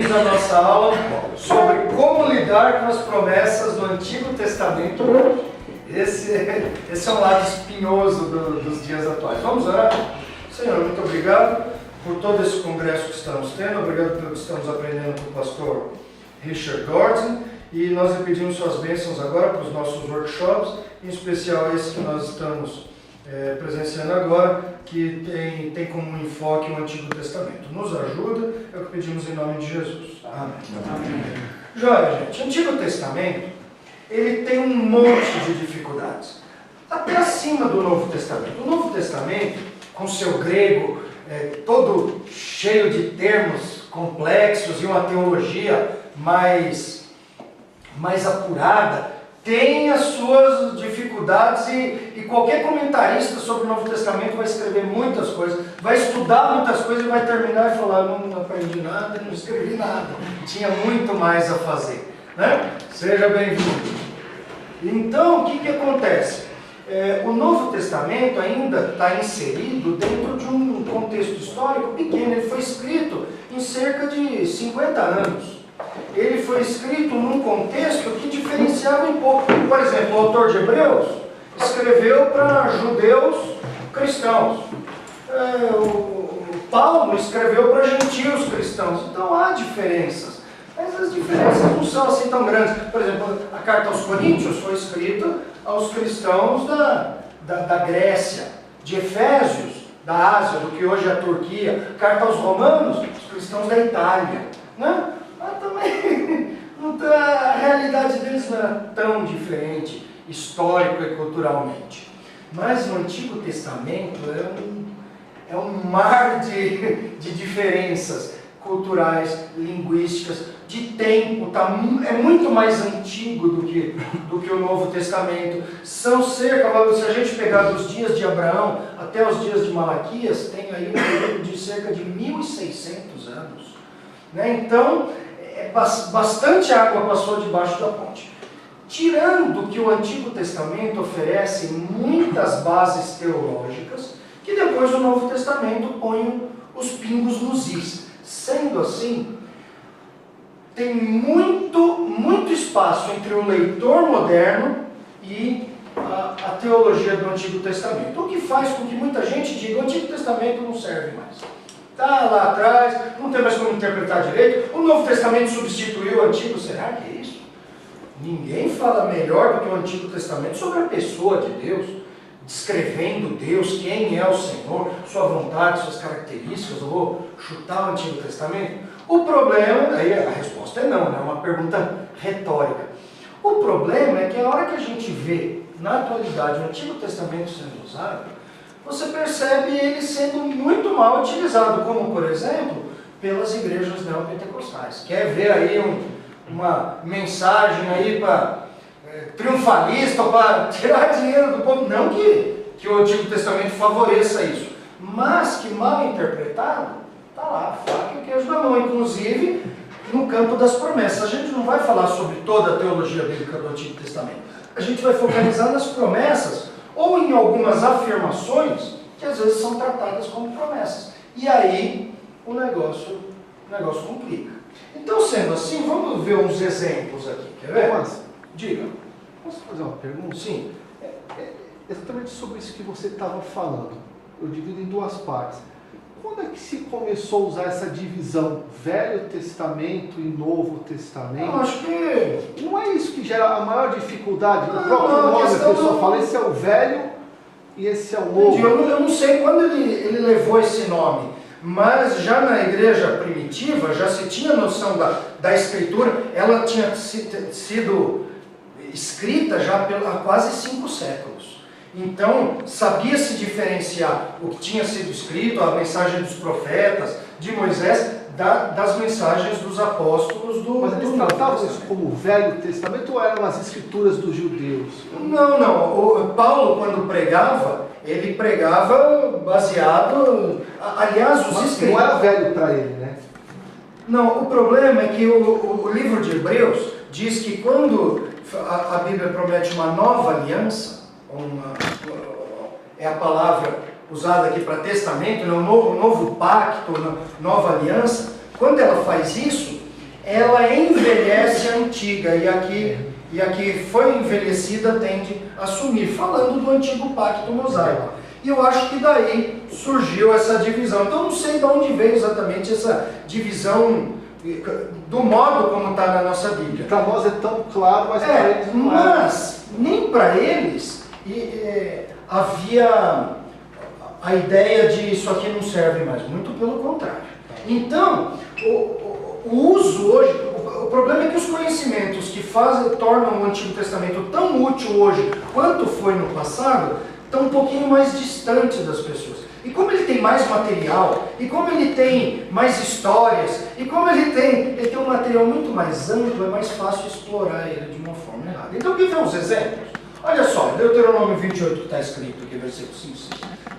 seguimos a nossa aula sobre como lidar com as promessas do Antigo Testamento. Esse é um lado espinhoso dos dias atuais. Vamos orar? Senhor, muito obrigado por todo esse congresso que estamos tendo. Obrigado pelo que estamos aprendendo com o pastor Richard Dorton. E nós lhe pedimos suas bênçãos agora para os nossos workshops, em especial esse que nós estamos presenciando agora, que tem como enfoque o Antigo Testamento. Nos ajuda, é o que pedimos em nome de Jesus. Amém. Amém. Joia, gente, o Antigo Testamento, ele tem um monte de dificuldades, até acima do Novo Testamento. O Novo Testamento, com seu grego todo cheio de termos complexos e uma teologia mais apurada, tem as suas dificuldades e qualquer comentarista sobre o Novo Testamento vai escrever muitas coisas, vai estudar muitas coisas e vai terminar e falar, não aprendi nada, não escrevi nada, tinha muito mais a fazer, né? Seja bem-vindo. Então, o que acontece? O Novo Testamento ainda está inserido dentro de um contexto histórico pequeno, ele foi escrito em cerca de 50 anos. Ele foi escrito num contexto que diferenciava um pouco. Por exemplo, o autor de Hebreus escreveu para judeus cristãos. O Paulo escreveu para gentios cristãos. Então há diferenças. Mas as diferenças não são assim tão grandes. Por exemplo, a carta aos Coríntios foi escrita aos cristãos da Grécia, de Efésios, da Ásia, do que hoje é a Turquia. A carta aos Romanos, os cristãos da Itália, né? Mas também a realidade deles não era tão diferente, histórico e culturalmente. Mas o Antigo Testamento é um mar de diferenças culturais, linguísticas, de tempo, é muito mais antigo do que o Novo Testamento. São cerca, se a gente pegar dos dias de Abraão até os dias de Malaquias, tem aí um período de cerca de 1.600 anos. Né? Então, bastante água passou debaixo da ponte. Tirando que o Antigo Testamento oferece muitas bases teológicas, que depois o Novo Testamento põe os pingos nos is. Sendo assim, tem muito espaço entre o leitor moderno e a teologia do Antigo Testamento. O que faz com que muita gente diga, o Antigo Testamento não serve mais. Está lá atrás, não tem mais como interpretar direito. O Novo Testamento substituiu o Antigo. Será que é isso? Ninguém fala melhor do que o Antigo Testamento sobre a pessoa de Deus, descrevendo Deus, quem é o Senhor, sua vontade, suas características. Eu vou chutar o Antigo Testamento? O problema, aí a resposta é não, é uma pergunta retórica. O problema é que a hora que a gente vê, na atualidade, o Antigo Testamento sendo usado, você percebe ele sendo muito mal utilizado, como, por exemplo, pelas igrejas neopentecostais. Quer ver aí uma mensagem aí triunfalista, para tirar dinheiro do povo? Não que o Antigo Testamento favoreça isso, mas que mal interpretado, está lá, a faca e o queijo na mão, inclusive no campo das promessas. A gente não vai falar sobre toda a teologia bíblica do Antigo Testamento. A gente vai focalizar nas promessas, ou em algumas afirmações que às vezes são tratadas como promessas. E aí o negócio complica. Então, sendo assim, vamos ver uns exemplos aqui. Quer ver? Mas, diga. Posso fazer uma pergunta? Sim. Exatamente sobre isso que você estava falando. Eu divido em duas partes. Quando é que se começou a usar essa divisão Velho Testamento e Novo Testamento? Eu acho que não é isso que gera a maior dificuldade. Não, O próprio não, a nome, a questão pessoa não- fala, esse é o Velho e esse é o Novo. eu não sei quando ele levou esse nome, mas já na igreja primitiva já se tinha noção da escritura. Ela tinha sido escrita já há quase 5 séculos. Então, sabia-se diferenciar o que tinha sido escrito, a mensagem dos profetas, de Moisés, das mensagens dos apóstolos do Mas eles Novo tratavam isso Testamento. como Velho Testamento ou eram as escrituras dos judeus? Não. O Paulo, quando pregava, ele pregava baseado... Aliás, os Mas escritos... não era velho para ele, né? Não, o problema é que o livro de Hebreus diz que quando a Bíblia promete uma nova aliança, é a palavra usada aqui para testamento, um novo pacto, uma nova aliança, quando ela faz isso, ela envelhece a antiga, e a que foi envelhecida tende a sumir, falando do antigo pacto mosaico. E eu acho que daí surgiu essa divisão. Então não sei de onde veio exatamente essa divisão do modo como está na nossa Bíblia. Para nós é tão claro, mas para eles não é. Mas nem para eles havia a ideia de isso aqui não serve mais, muito pelo contrário. Então, o uso hoje, o problema é que os conhecimentos que tornam o Antigo Testamento tão útil hoje quanto foi no passado, estão um pouquinho mais distantes das pessoas. E como ele tem mais material, e como ele tem mais histórias, e como ele tem um material muito mais amplo, é mais fácil explorar ele de uma forma errada. Então, aqui vem os exemplos. Olha só, Deuteronômio 28 que está escrito aqui, versículo 5, 6.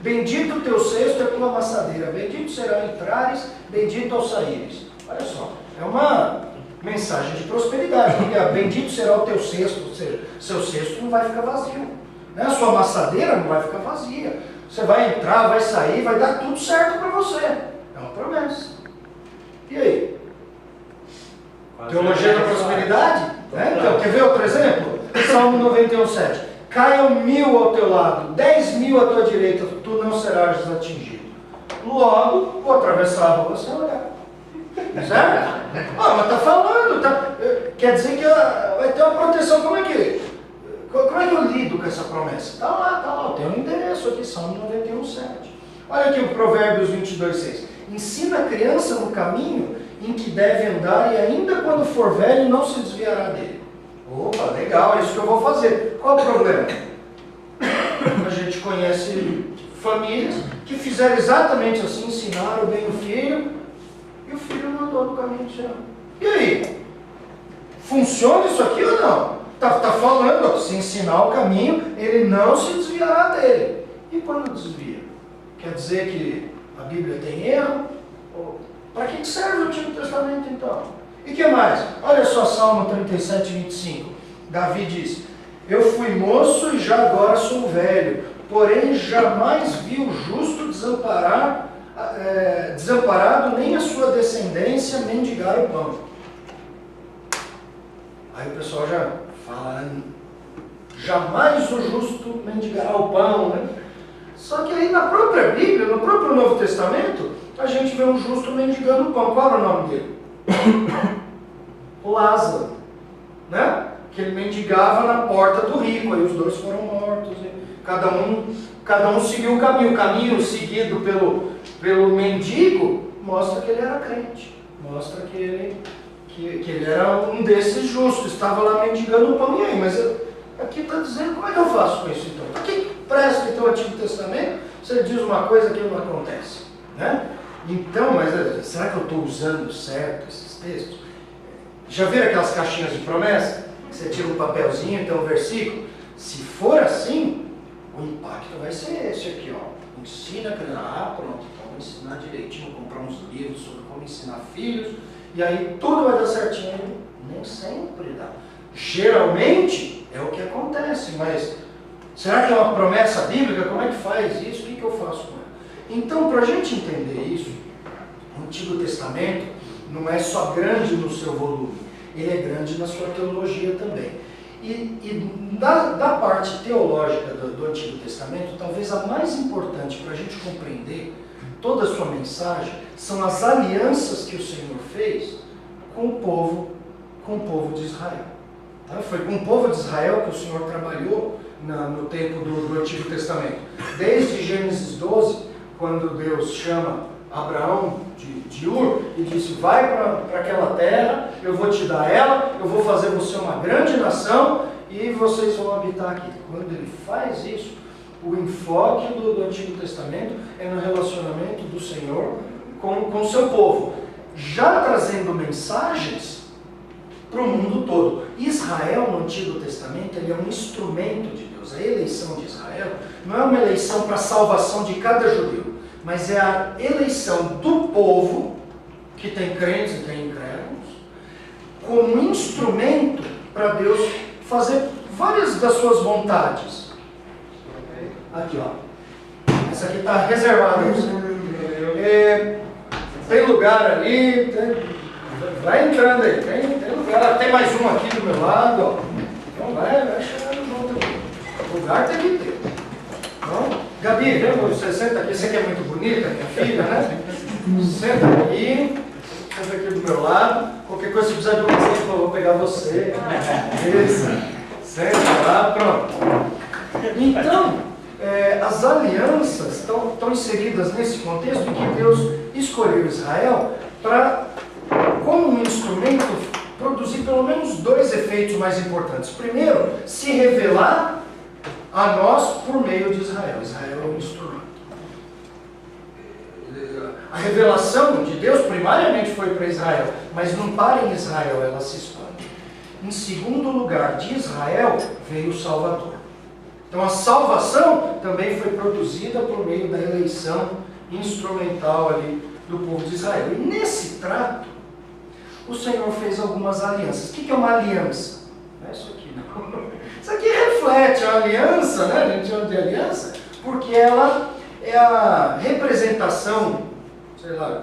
Bendito o teu cesto e a tua amassadeira, bendito será ao entrares, bendito ao saíres. Olha só, é uma mensagem de prosperidade. Bendito será o teu cesto, ou seja, seu cesto não vai ficar vazio. Né? A sua amassadeira não vai ficar vazia. Você vai entrar, vai sair, vai dar tudo certo para você. É uma promessa. E aí? Teologia da prosperidade? Né? Quer ver outro exemplo? Salmo 91:7. Caiam 1000 ao teu lado, 10.000 à tua direita, tu não serás atingido. Logo, vou atravessar a rua sem olhar. Certo? Mas está falando, quer dizer que vai ter uma proteção. Como é que eu lido com essa promessa? Está lá, tem um endereço aqui, Salmo 91:7. Olha aqui o Provérbios 22:6. Ensina a criança no caminho em que deve andar e ainda quando for velho não se desviará dele. Opa, legal, é isso que eu vou fazer. Qual o problema? A gente conhece famílias que fizeram exatamente assim, ensinaram bem o filho, e o filho não andou no caminho do Senhor. E aí? Funciona isso aqui ou não? Está falando, ó, se ensinar o caminho, ele não se desviará dele. E quando desvia? Quer dizer que a Bíblia tem erro? Para que serve o Antigo Testamento então? E o que mais? Olha só Salmo 37:25. Davi diz: eu fui moço e já agora sou velho, porém jamais vi o justo desamparado, nem a sua descendência mendigar o pão. Aí o pessoal já fala, jamais o justo mendigará o pão, né? Só que aí na própria Bíblia, no próprio Novo Testamento, a gente vê um justo mendigando o pão. Qual era o nome dele? Lázaro, né? Que ele mendigava na porta do rico, aí os dois foram mortos, e cada um seguiu um caminho. O caminho seguido pelo mendigo mostra que ele era crente, mostra que ele era um desses justos, estava lá mendigando o pão. E aí, mas aqui está dizendo, como é que eu faço com isso então? Para que presta então o Antigo Testamento? Você diz uma coisa que não acontece, né? Então, mas será que eu estou usando certo esses textos? Já viram aquelas caixinhas de promessa? Você tira um papelzinho, tem um versículo. Se for assim, o impacto vai ser esse aqui, ó. Ensina a criança, pronto, então vou ensinar direitinho, vou comprar uns livros sobre como ensinar filhos, e aí tudo vai dar certinho. Nem sempre dá. Geralmente é o que acontece, mas será que é uma promessa bíblica? Como é que faz isso? O que eu faço com ela? Então, para a gente entender isso, o Antigo Testamento não é só grande no seu volume, ele é grande na sua teologia também. E da parte teológica do Antigo Testamento, talvez a mais importante para a gente compreender toda a sua mensagem são as alianças que o Senhor fez com o povo de Israel. Tá? Foi com o povo de Israel que o Senhor trabalhou no tempo do Antigo Testamento. Desde Gênesis 12, quando Deus chama Abraão de Ur e disse: vai para aquela terra, eu vou te dar ela, eu vou fazer você uma grande nação e vocês vão habitar aqui. Quando ele faz isso, o enfoque do Antigo Testamento é no relacionamento do Senhor com o seu povo, já trazendo mensagens para o mundo todo. Israel no Antigo Testamento ele é um instrumento de Deus. A eleição de Israel não é uma eleição para a salvação de cada judeu, mas é a eleição do povo, que tem crentes e tem incrédulos, como instrumento para Deus fazer várias das suas vontades. Aqui, ó. Essa aqui está reservada. Tem lugar ali, vai entrando aí, tem lugar. Tem mais um aqui do meu lado, ó. Então vai chegando junto aqui. O lugar tem que ter. Então, Gabi, você senta aqui, você que é muito bonita, minha filha, né? Senta aqui do meu lado. Qualquer coisa, se precisar de um exemplo, eu vou pegar você. Isso. Senta lá, pronto. Então, as alianças estão inseridas nesse contexto em que Deus escolheu Israel para, como um instrumento, produzir pelo menos dois efeitos mais importantes. Primeiro, se revelar a nós por meio de Israel. Israel é um instrumento. A revelação de Deus primariamente foi para Israel, mas não para em Israel, ela se expande. Em segundo lugar, de Israel veio o Salvador. Então a salvação também foi produzida por meio da eleição instrumental ali do povo de Israel. E nesse trato, o Senhor fez algumas alianças. O que é uma aliança? Não é isso aqui, não. Isso aqui reflete a aliança, né? A gente chama de aliança, porque ela é a representação, sei lá,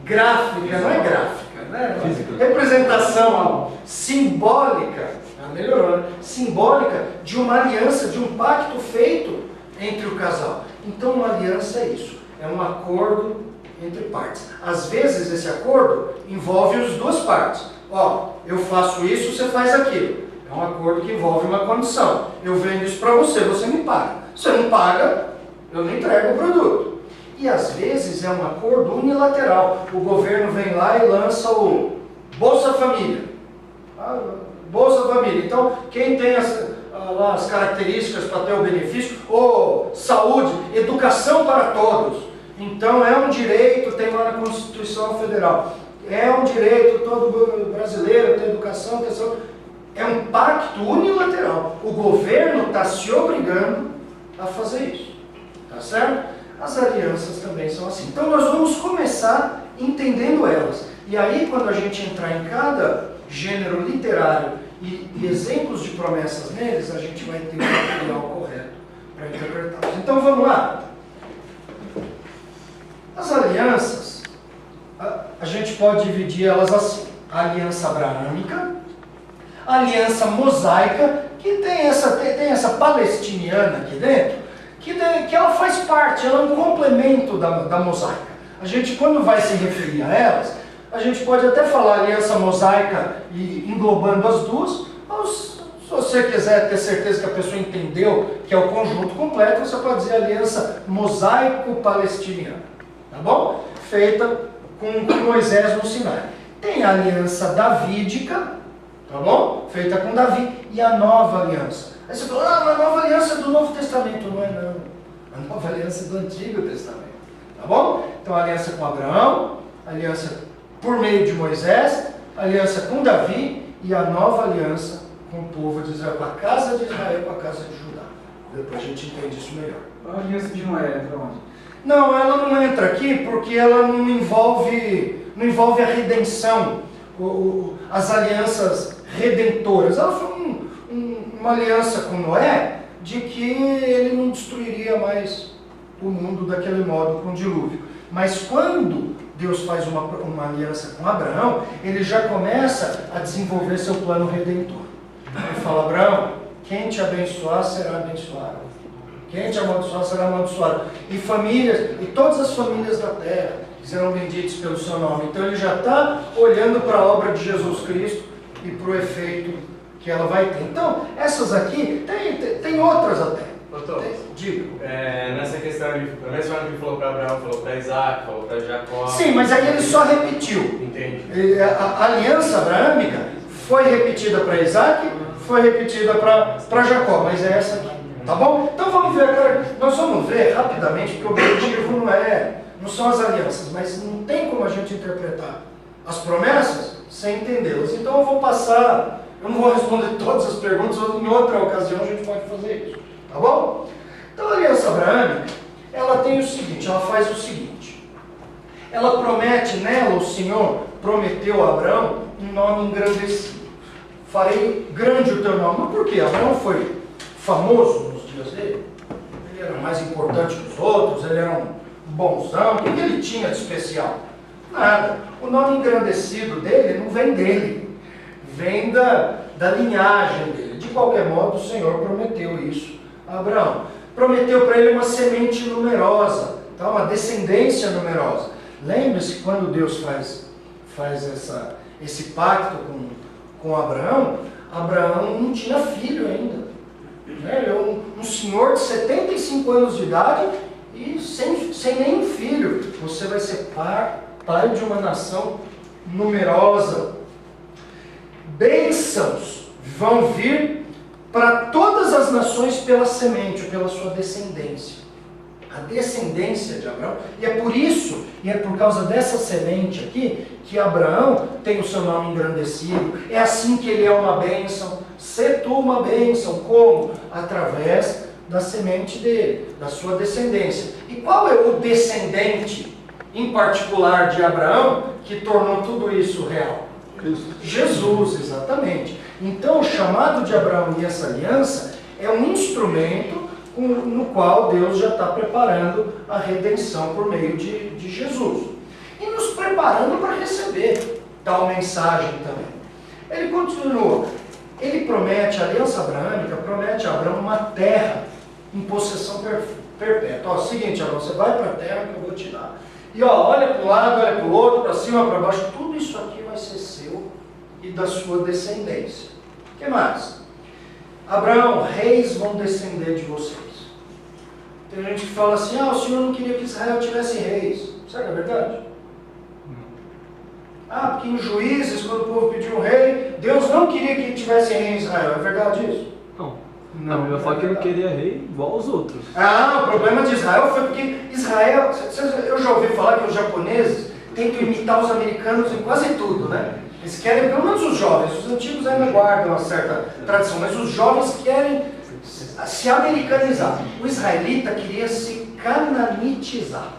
gráfica, não é gráfica, né? Representação simbólica, melhorou, né? Simbólica de uma aliança, de um pacto feito entre o casal. Então uma aliança é isso, é um acordo entre partes. Às vezes esse acordo envolve as duas partes. Ó, eu faço isso, você faz aquilo. É um acordo que envolve uma condição. Eu vendo isso para você, você me paga. Você não paga, eu não entrego o produto. E às vezes é um acordo unilateral. O governo vem lá e lança o Bolsa Família. Bolsa Família. Então, quem tem as características para ter o benefício, ou saúde, educação para todos. Então, é um direito, tem lá na Constituição Federal. É um direito todo brasileiro ter educação, ter saúde. É um pacto unilateral. O governo está se obrigando a fazer isso. Tá certo? As alianças também são assim. Então, nós vamos começar entendendo elas. E aí, quando a gente entrar em cada gênero literário e exemplos de promessas neles, a gente vai ter o material correto para interpretá-los. Então vamos lá. As alianças, a gente pode dividir elas assim. A aliança abraâmica, a aliança mosaica, que tem essa palestiniana aqui dentro, que ela faz parte, ela é um complemento da mosaica. A gente, quando vai se referir a elas, a gente pode até falar aliança mosaica e englobando as duas, mas se você quiser ter certeza que a pessoa entendeu que é o conjunto completo, você pode dizer aliança mosaico-palestiniana, tá bom? Feita com Moisés no Sinai. Tem a aliança davídica, tá bom? Feita com Davi, e a nova aliança. Aí você fala, a nova aliança é do Novo Testamento. Não é não. A nova aliança é do Antigo Testamento, tá bom? Então a aliança com Abraão, a aliança por meio de Moisés, aliança com Davi e a nova aliança com o povo de Israel, com a casa de Israel e com a casa de Judá. Depois a gente entende isso melhor. A aliança de Noé entra onde? Não, ela não entra aqui porque ela não envolve a redenção, as alianças redentoras. Ela foi uma aliança com Noé de que ele não destruiria mais o mundo daquele modo com o dilúvio. Mas quando Deus faz uma aliança com Abraão, ele já começa a desenvolver seu plano redentor. Ele fala, Abraão, quem te abençoar será abençoado. Quem te amaldiçoar será amaldiçoado. E famílias, e todas as famílias da terra serão benditas pelo seu nome. Então ele já está olhando para a obra de Jesus Cristo e para o efeito que ela vai ter. Então, essas aqui, tem outras até. Doutor, Diga. Nessa questão, na mesma hora que ele falou para Abraão, falou para Isaac, falou para Jacó. Sim, mas aí ele só repetiu. Entendi. A aliança abraâmica foi repetida para Isaac, foi repetida para Jacó, mas é essa aqui. Tá bom? Então vamos ver, cara. Nós vamos ver rapidamente, porque o objetivo não são as alianças, mas não tem como a gente interpretar as promessas sem entendê-las. Então eu vou passar, eu não vou responder todas as perguntas, em outra ocasião a gente pode fazer isso. Tá bom? Então a aliança abraâmica, ela tem o seguinte, ela faz o seguinte. Ela promete, nela o Senhor prometeu a Abraão um nome engrandecido. Farei grande o teu nome. Mas por quê? Abraão foi famoso nos dias dele? Ele era mais importante que os outros, ele era um bonzão. O que ele tinha de especial? Nada. O nome engrandecido dele não vem dele, vem da linhagem dele. De qualquer modo, o Senhor prometeu isso a Abraão. Prometeu para ele uma semente numerosa, tá? Uma descendência numerosa. Lembre-se que quando Deus faz esse pacto com Abraão, Abraão não tinha filho ainda. Ele é um senhor de 75 anos de idade e sem nenhum filho. Você vai ser pai de uma nação numerosa. Bênçãos vão vir para todas as nações pela semente, pela sua descendência. A descendência de Abraão. E é por isso, e é por causa dessa semente aqui, que Abraão tem o seu nome engrandecido. É assim que ele é uma bênção. Sê tu uma bênção. Como? Através da semente dele, da sua descendência. E qual é o descendente, em particular, de Abraão, que tornou tudo isso real? Jesus, exatamente. Então, o chamado de Abraão e essa aliança é um instrumento no qual Deus já está preparando a redenção por meio de Jesus. E nos preparando para receber tal mensagem também. Ele continua. Ele promete, a aliança abraâmica promete a Abraão uma terra em possessão perpétua. Ó, seguinte, Abraão, você vai para a terra que eu vou te dar. E ó, olha para um lado, olha para o outro, para cima, para baixo, tudo isso aqui vai ser seu e da sua descendência. O que mais? Abraão, reis vão descender de vocês. Tem gente que fala assim, o Senhor não queria que Israel tivesse reis. Será que é verdade? Porque em Juízes, quando o povo pediu um rei, Deus não queria que tivesse rei em Israel. É verdade isso? Não, a Bíblia fala que ele não queria rei igual aos outros. O problema de Israel foi porque Israel, eu já ouvi falar que os japoneses tentam imitar os americanos em quase tudo, né? Eles querem, pelo menos os jovens, os antigos ainda guardam uma certa tradição, mas os jovens querem se americanizar. O israelita queria se cananitizar.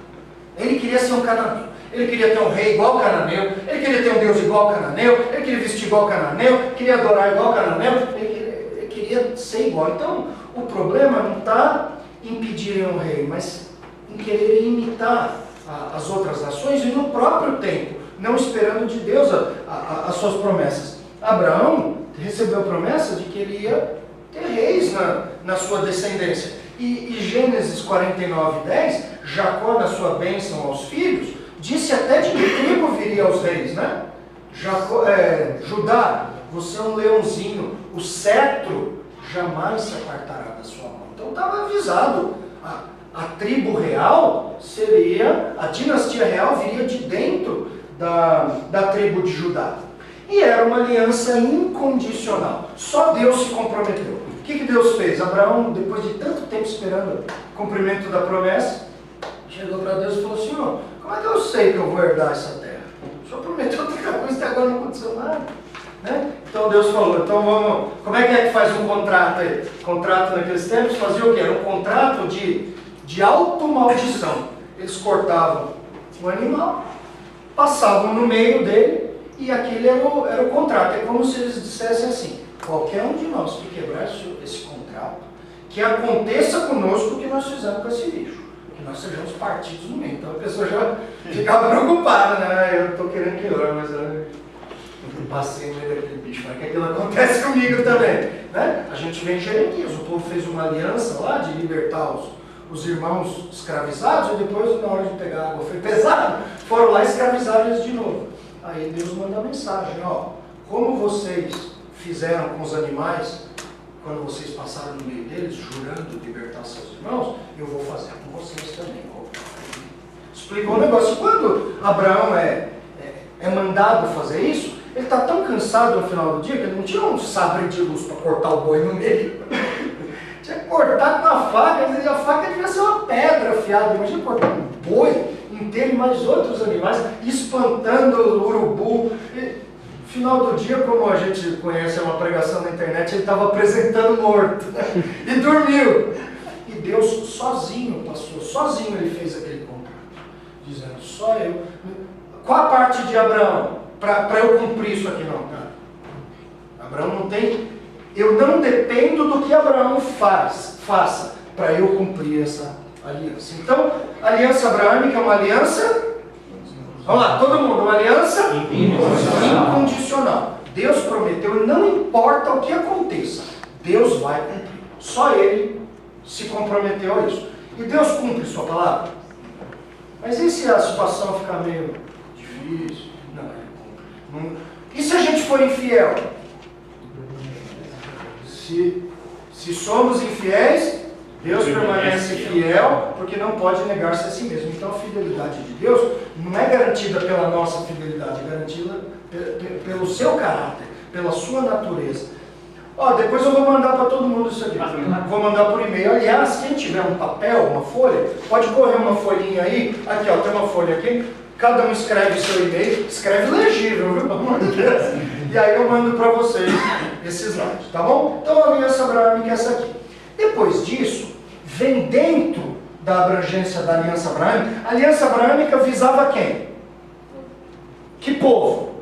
Ele queria ser um cananeu. Ele queria ter um rei igual ao cananeu. Ele queria ter um Deus igual ao cananeu. Ele queria vestir igual ao cananeu. Queria adorar igual ao cananeu. Ele queria ser igual. Então, o problema não está em pedirem um rei, mas em querer imitar as outras nações e no próprio tempo, não esperando de Deus as suas promessas. Abraão recebeu a promessa de que ele ia ter reis na sua descendência. E Gênesis 49:10, Jacó, na sua bênção aos filhos, disse até de que tribo viria aos reis, né? Judá, você é um leãozinho, o cetro jamais se apartará da sua mão. Então estava avisado, a tribo real seria, a dinastia real viria de dentro da tribo de Judá. E era uma aliança incondicional. Só Deus se comprometeu. O que Deus fez? Abraão, depois de tanto tempo esperando o cumprimento da promessa, chegou para Deus e falou assim, como é que eu sei que eu vou herdar essa terra? O Senhor prometeu tanta coisa, até agora não aconteceu nada. Né? Então Deus falou, como é que faz um contrato aí? Contrato naqueles tempos fazia o quê? Era um contrato de automaldição. Eles cortavam o animal, passavam no meio dele, e aquele era o contrato. É como se eles dissessem assim, qualquer um de nós que quebrar esse contrato, que aconteça conosco o que nós fizemos com esse bicho, que nós sejamos partidos no meio. Então a pessoa já ficava preocupada, né? Eu estou querendo que eu, mas eu passei no meio daquele bicho, mas que aquilo acontece comigo também. Né? A gente vê em Jeremias, o povo fez uma aliança lá de libertar os irmãos escravizados, e depois, na hora de pegar a água, foi pesado, foram lá e escravizaram eles de novo. Aí Deus manda a mensagem, como vocês fizeram com os animais, quando vocês passaram no meio deles, jurando libertar seus irmãos, eu vou fazer com vocês também. Explicou o negócio. Quando Abraão é mandado fazer isso, ele está tão cansado no final do dia, que ele não tinha um sabre de luz para cortar o boi no meio. Tinha que cortar com uma faca, e a faca devia ser uma pedra afiada. Imagina cortar um boi inteiro e mais outros animais, espantando o urubu. No final do dia, como a gente conhece uma pregação na internet, ele estava apresentando morto, né? E dormiu. E Deus sozinho passou, sozinho ele fez aquele contrato, dizendo, só eu. Qual a parte de Abraão para eu cumprir isso aqui? Não, cara. Abraão não tem, eu não dependo do que Abraão faça para eu cumprir essa aliança. Então, a aliança abraâmica é uma aliança Vamos lá, todo mundo, uma aliança incondicional. Deus prometeu e não importa o que aconteça, Deus vai cumprir. Só Ele se comprometeu a isso. E Deus cumpre sua palavra. Mas e se a situação ficar meio difícil? Não, Ele cumpre. E se a gente for infiel? Se somos infiéis, Deus permanece fiel, porque não pode negar-se a si mesmo. Então a fidelidade de Deus não é garantida pela nossa fidelidade, é garantida pelo seu caráter, pela sua natureza. Depois eu vou mandar para todo mundo isso aqui. Vou mandar por e-mail. Aliás, quem tiver um papel, uma folha, pode correr uma folhinha aí. Aqui, tem uma folha aqui. Cada um escreve seu e-mail. Escreve legível, viu? Pelo amor de Deus. E aí eu mando para vocês esse slide, tá bom? Então a aliança abraâmica é essa aqui. Depois disso, vem dentro da abrangência da aliança abraâmica. A aliança abraâmica visava quem? Que povo?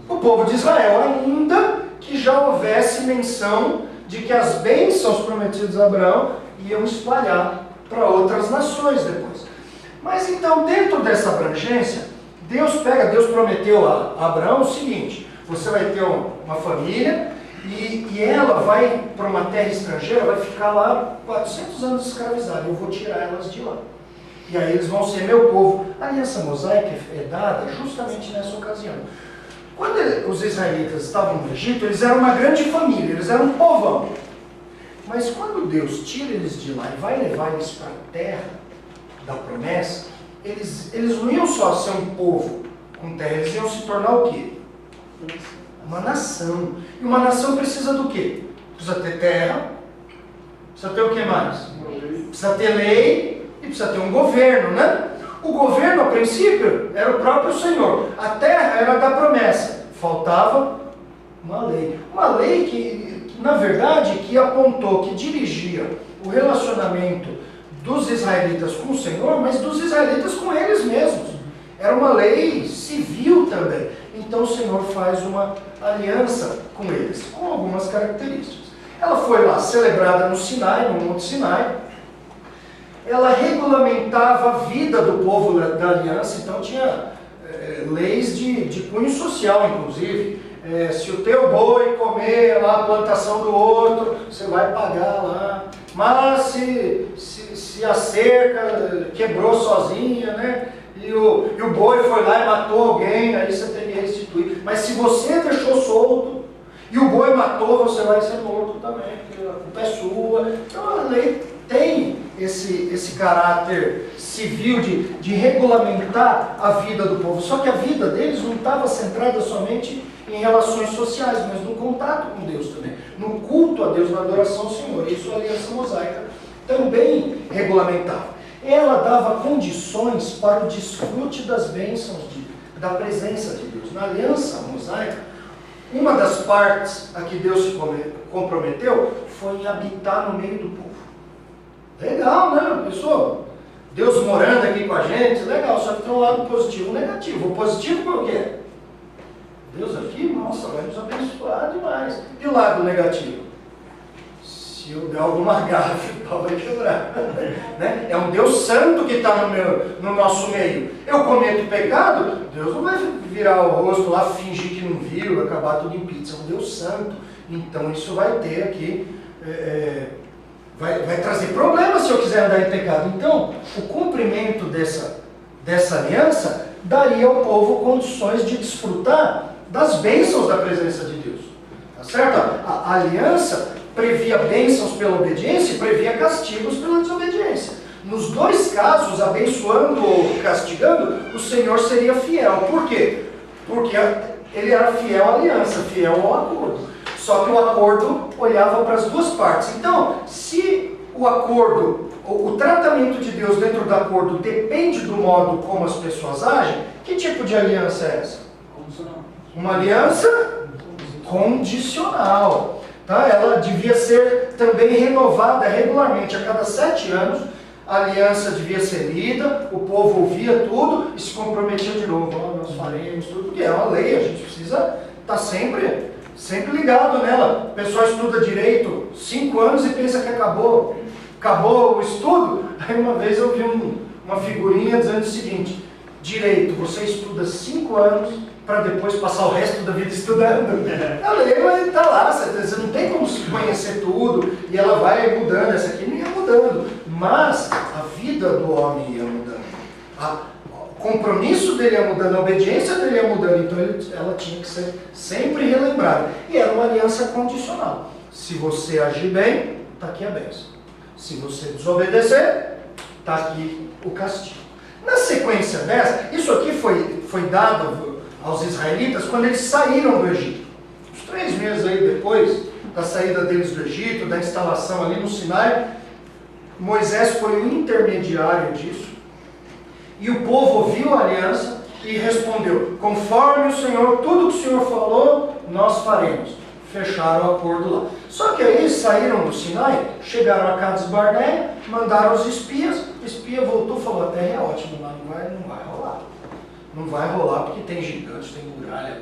O povo de Israel, ainda que já houvesse menção de que as bênçãos prometidas a Abraão iam espalhar para outras nações depois. Mas então, dentro dessa abrangência, Deus prometeu a Abraão o seguinte: você vai ter uma família e ela vai para uma terra estrangeira, vai ficar lá 400 anos escravizada, eu vou tirar elas de lá. E aí eles vão ser meu povo. A aliança mosaica é dada justamente nessa ocasião. Quando os israelitas estavam no Egito, eles eram uma grande família, eles eram um povão. Mas quando Deus tira eles de lá e vai levar eles para a terra da promessa, eles não iam só ser um povo com terra, eles iam se tornar o quê? Uma nação. E uma nação precisa do quê? Precisa ter terra, precisa ter o que mais? Precisa ter lei e precisa ter um governo, né? O governo, a princípio, era o próprio Senhor. A terra era da promessa. Faltava uma lei. Uma lei que na verdade, que apontou, que dirigia o relacionamento dos israelitas com o Senhor, mas dos israelitas com eles mesmos. Era uma lei civil também. Então o Senhor faz uma aliança com eles, com algumas características. Ela foi lá celebrada no Sinai, no Monte Sinai. Ela regulamentava a vida do povo da aliança, então tinha leis de cunho social, inclusive. Se o teu boi comer lá a plantação do outro, você vai pagar lá. Mas se a cerca quebrou sozinha, né? E o boi foi lá e matou alguém, aí você teria que restituir. Mas se você deixou solto e o boi matou, você vai ser morto também, porque a culpa é sua. Então a lei tem esse caráter civil de regulamentar a vida do povo. Só que a vida deles não estava centrada somente em relações sociais, mas no contato com Deus também, no culto a Deus, na adoração ao Senhor. Isso a aliança mosaica também regulamentava. Ela dava condições para o desfrute das bênçãos da presença de Deus. Na aliança mosaica, uma das partes a que Deus se comprometeu foi em habitar no meio do povo. Legal, né, pessoal? Deus morando aqui com a gente, legal, só que tem um lado positivo e um negativo. O positivo por quê? Deus aqui, nossa, vai nos abençoar demais. E o lado negativo? Se eu der alguma gafe, o pau vai quebrar. Né? É um Deus santo que está no nosso meio. Eu cometo pecado, Deus não vai virar o rosto lá, fingir que não viu, acabar tudo em pizza. É um Deus santo. Então isso vai ter aqui, vai trazer problemas se eu quiser andar em pecado. Então, o cumprimento dessa aliança daria ao povo condições de desfrutar das bênçãos da presença de Deus. Tá certo? A aliança previa bênçãos pela obediência e previa castigos pela desobediência. Nos dois casos, abençoando ou castigando, o Senhor seria fiel. Por quê? Porque ele era fiel à aliança, fiel ao acordo. Só que o acordo olhava para as duas partes. Então, se o acordo, o tratamento de Deus dentro do acordo depende do modo como as pessoas agem, que tipo de aliança é essa? Uma aliança condicional. Tá? Ela devia ser também renovada regularmente. A cada 7 anos, a aliança devia ser lida, o povo ouvia tudo e se comprometia de novo. Nós faremos tudo, porque é uma lei, a gente precisa estar sempre ligado nela. O pessoal estuda direito 5 anos e pensa que acabou o estudo. Aí uma vez eu vi uma figurinha dizendo o seguinte: Direito, você estuda 5 anos para depois passar o resto da vida estudando. A lei está lá, você não tem como conhecer tudo, e ela vai mudando, essa aqui não ia mudando, mas a vida do homem ia mudando. O compromisso dele ia mudando, a obediência dele ia mudando, então ela tinha que ser sempre relembrada. E era uma aliança condicional. Se você agir bem, está aqui a bênção. Se você desobedecer, está aqui o castigo. Na sequência dessa, isso aqui foi dado aos israelitas quando eles saíram do Egito. Uns 3 meses aí depois da saída deles do Egito, da instalação ali no Sinai, Moisés foi o intermediário disso. E o povo ouviu a aliança e respondeu: conforme o Senhor, tudo que o Senhor falou, nós faremos. Fecharam o acordo lá. Só que aí saíram do Sinai, chegaram a Cades Barnea, mandaram os espias, o espia voltou e falou: a terra é ótima, mas não vai rolar. Não vai rolar porque tem gigantes, tem muralha,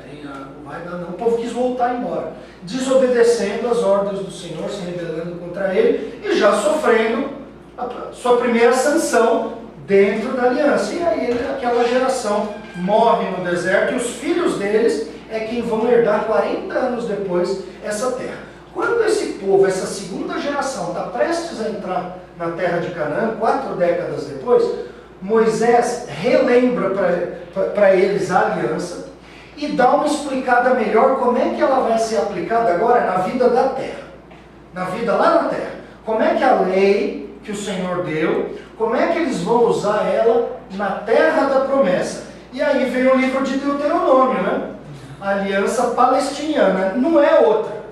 não vai dar não. O povo quis voltar embora, desobedecendo as ordens do Senhor, se rebelando contra ele e já sofrendo a sua primeira sanção dentro da aliança. E aí aquela geração morre no deserto e os filhos deles é quem vão herdar 40 anos depois essa terra. Quando esse povo, essa segunda geração, está prestes a entrar na terra de Canaã, 4 décadas depois, Moisés relembra para eles a aliança e dá uma explicada melhor como é que ela vai ser aplicada agora na vida da terra. Na vida lá na terra. Como é que a lei que o Senhor deu, como é que eles vão usar ela na terra da promessa. E aí vem o livro de Deuteronômio, né? A aliança palestiniana. Não é outra.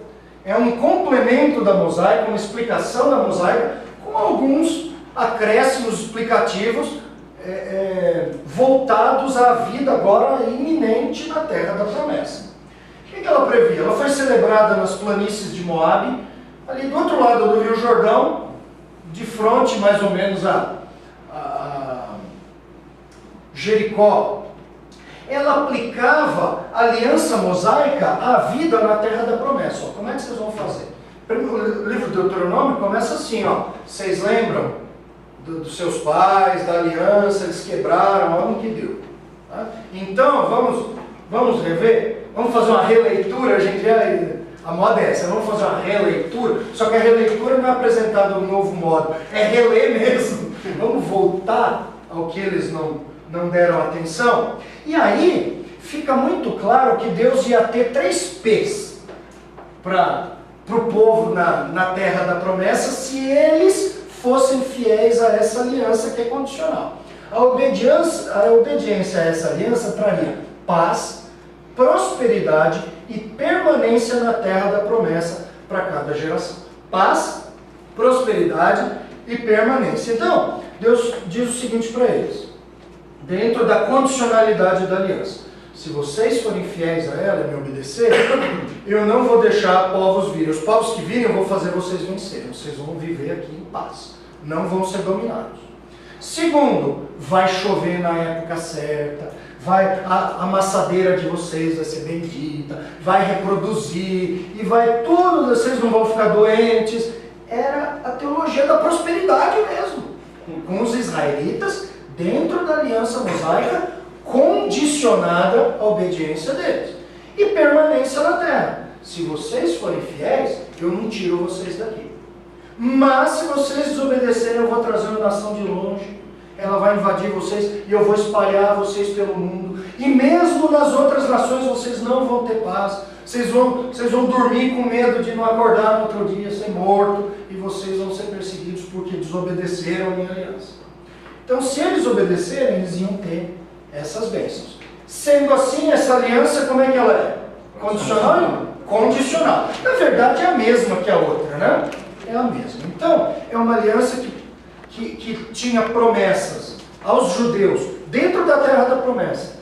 É um complemento da mosaica, uma explicação da mosaica, com alguns acréscimos explicativos voltados à vida agora iminente na terra da promessa. O que ela previa? Ela foi celebrada nas planícies de Moabe, ali do outro lado do Rio Jordão, de frente mais ou menos a Jericó. Ela aplicava a aliança mosaica à vida na terra da promessa. Como é que vocês vão fazer? O livro do Deuteronômio começa assim, ó. Vocês lembram dos seus pais, da aliança, eles quebraram, olha no que deu. Tá? Então, vamos rever? Vamos fazer uma releitura, a moda é essa, vamos fazer uma releitura, só que a releitura não é apresentada de um novo modo, é reler mesmo. Vamos voltar ao que eles não deram atenção. E aí, fica muito claro que Deus ia ter 3 P's para o povo na terra da promessa, se eles fossem fiéis a essa aliança que é condicional. A obediência a essa aliança traria paz, prosperidade e permanência na terra da promessa para cada geração. Paz, prosperidade e permanência. Então, Deus diz o seguinte para eles, dentro da condicionalidade da aliança: se vocês forem fiéis a ela e me obedecerem, eu não vou deixar povos virem. Os povos que virem, eu vou fazer vocês vencerem. Vocês vão viver aqui em paz. Não vão ser dominados. Segundo, vai chover na época certa. A amassadeira de vocês vai ser bendita. Vai reproduzir. E vai tudo, vocês não vão ficar doentes. Era a teologia da prosperidade mesmo. Com os israelitas, dentro da aliança mosaica, condicionada à obediência deles. E permanência na terra. Se vocês forem fiéis, eu não tiro vocês daqui. Mas se vocês desobedecerem, eu vou trazer uma nação de longe. Ela vai invadir vocês e eu vou espalhar vocês pelo mundo. E mesmo nas outras nações vocês não vão ter paz. Vocês vão dormir com medo de não acordar no outro dia, ser morto. E vocês vão ser perseguidos porque desobedeceram a minha aliança. Então, se eles obedecerem, eles iam ter essas bênçãos. Sendo assim, essa aliança, como é que ela é? Condicional? Condicional. Na verdade, é a mesma que a outra, né? É a mesma. Então, é uma aliança que tinha promessas aos judeus, dentro da terra da promessa,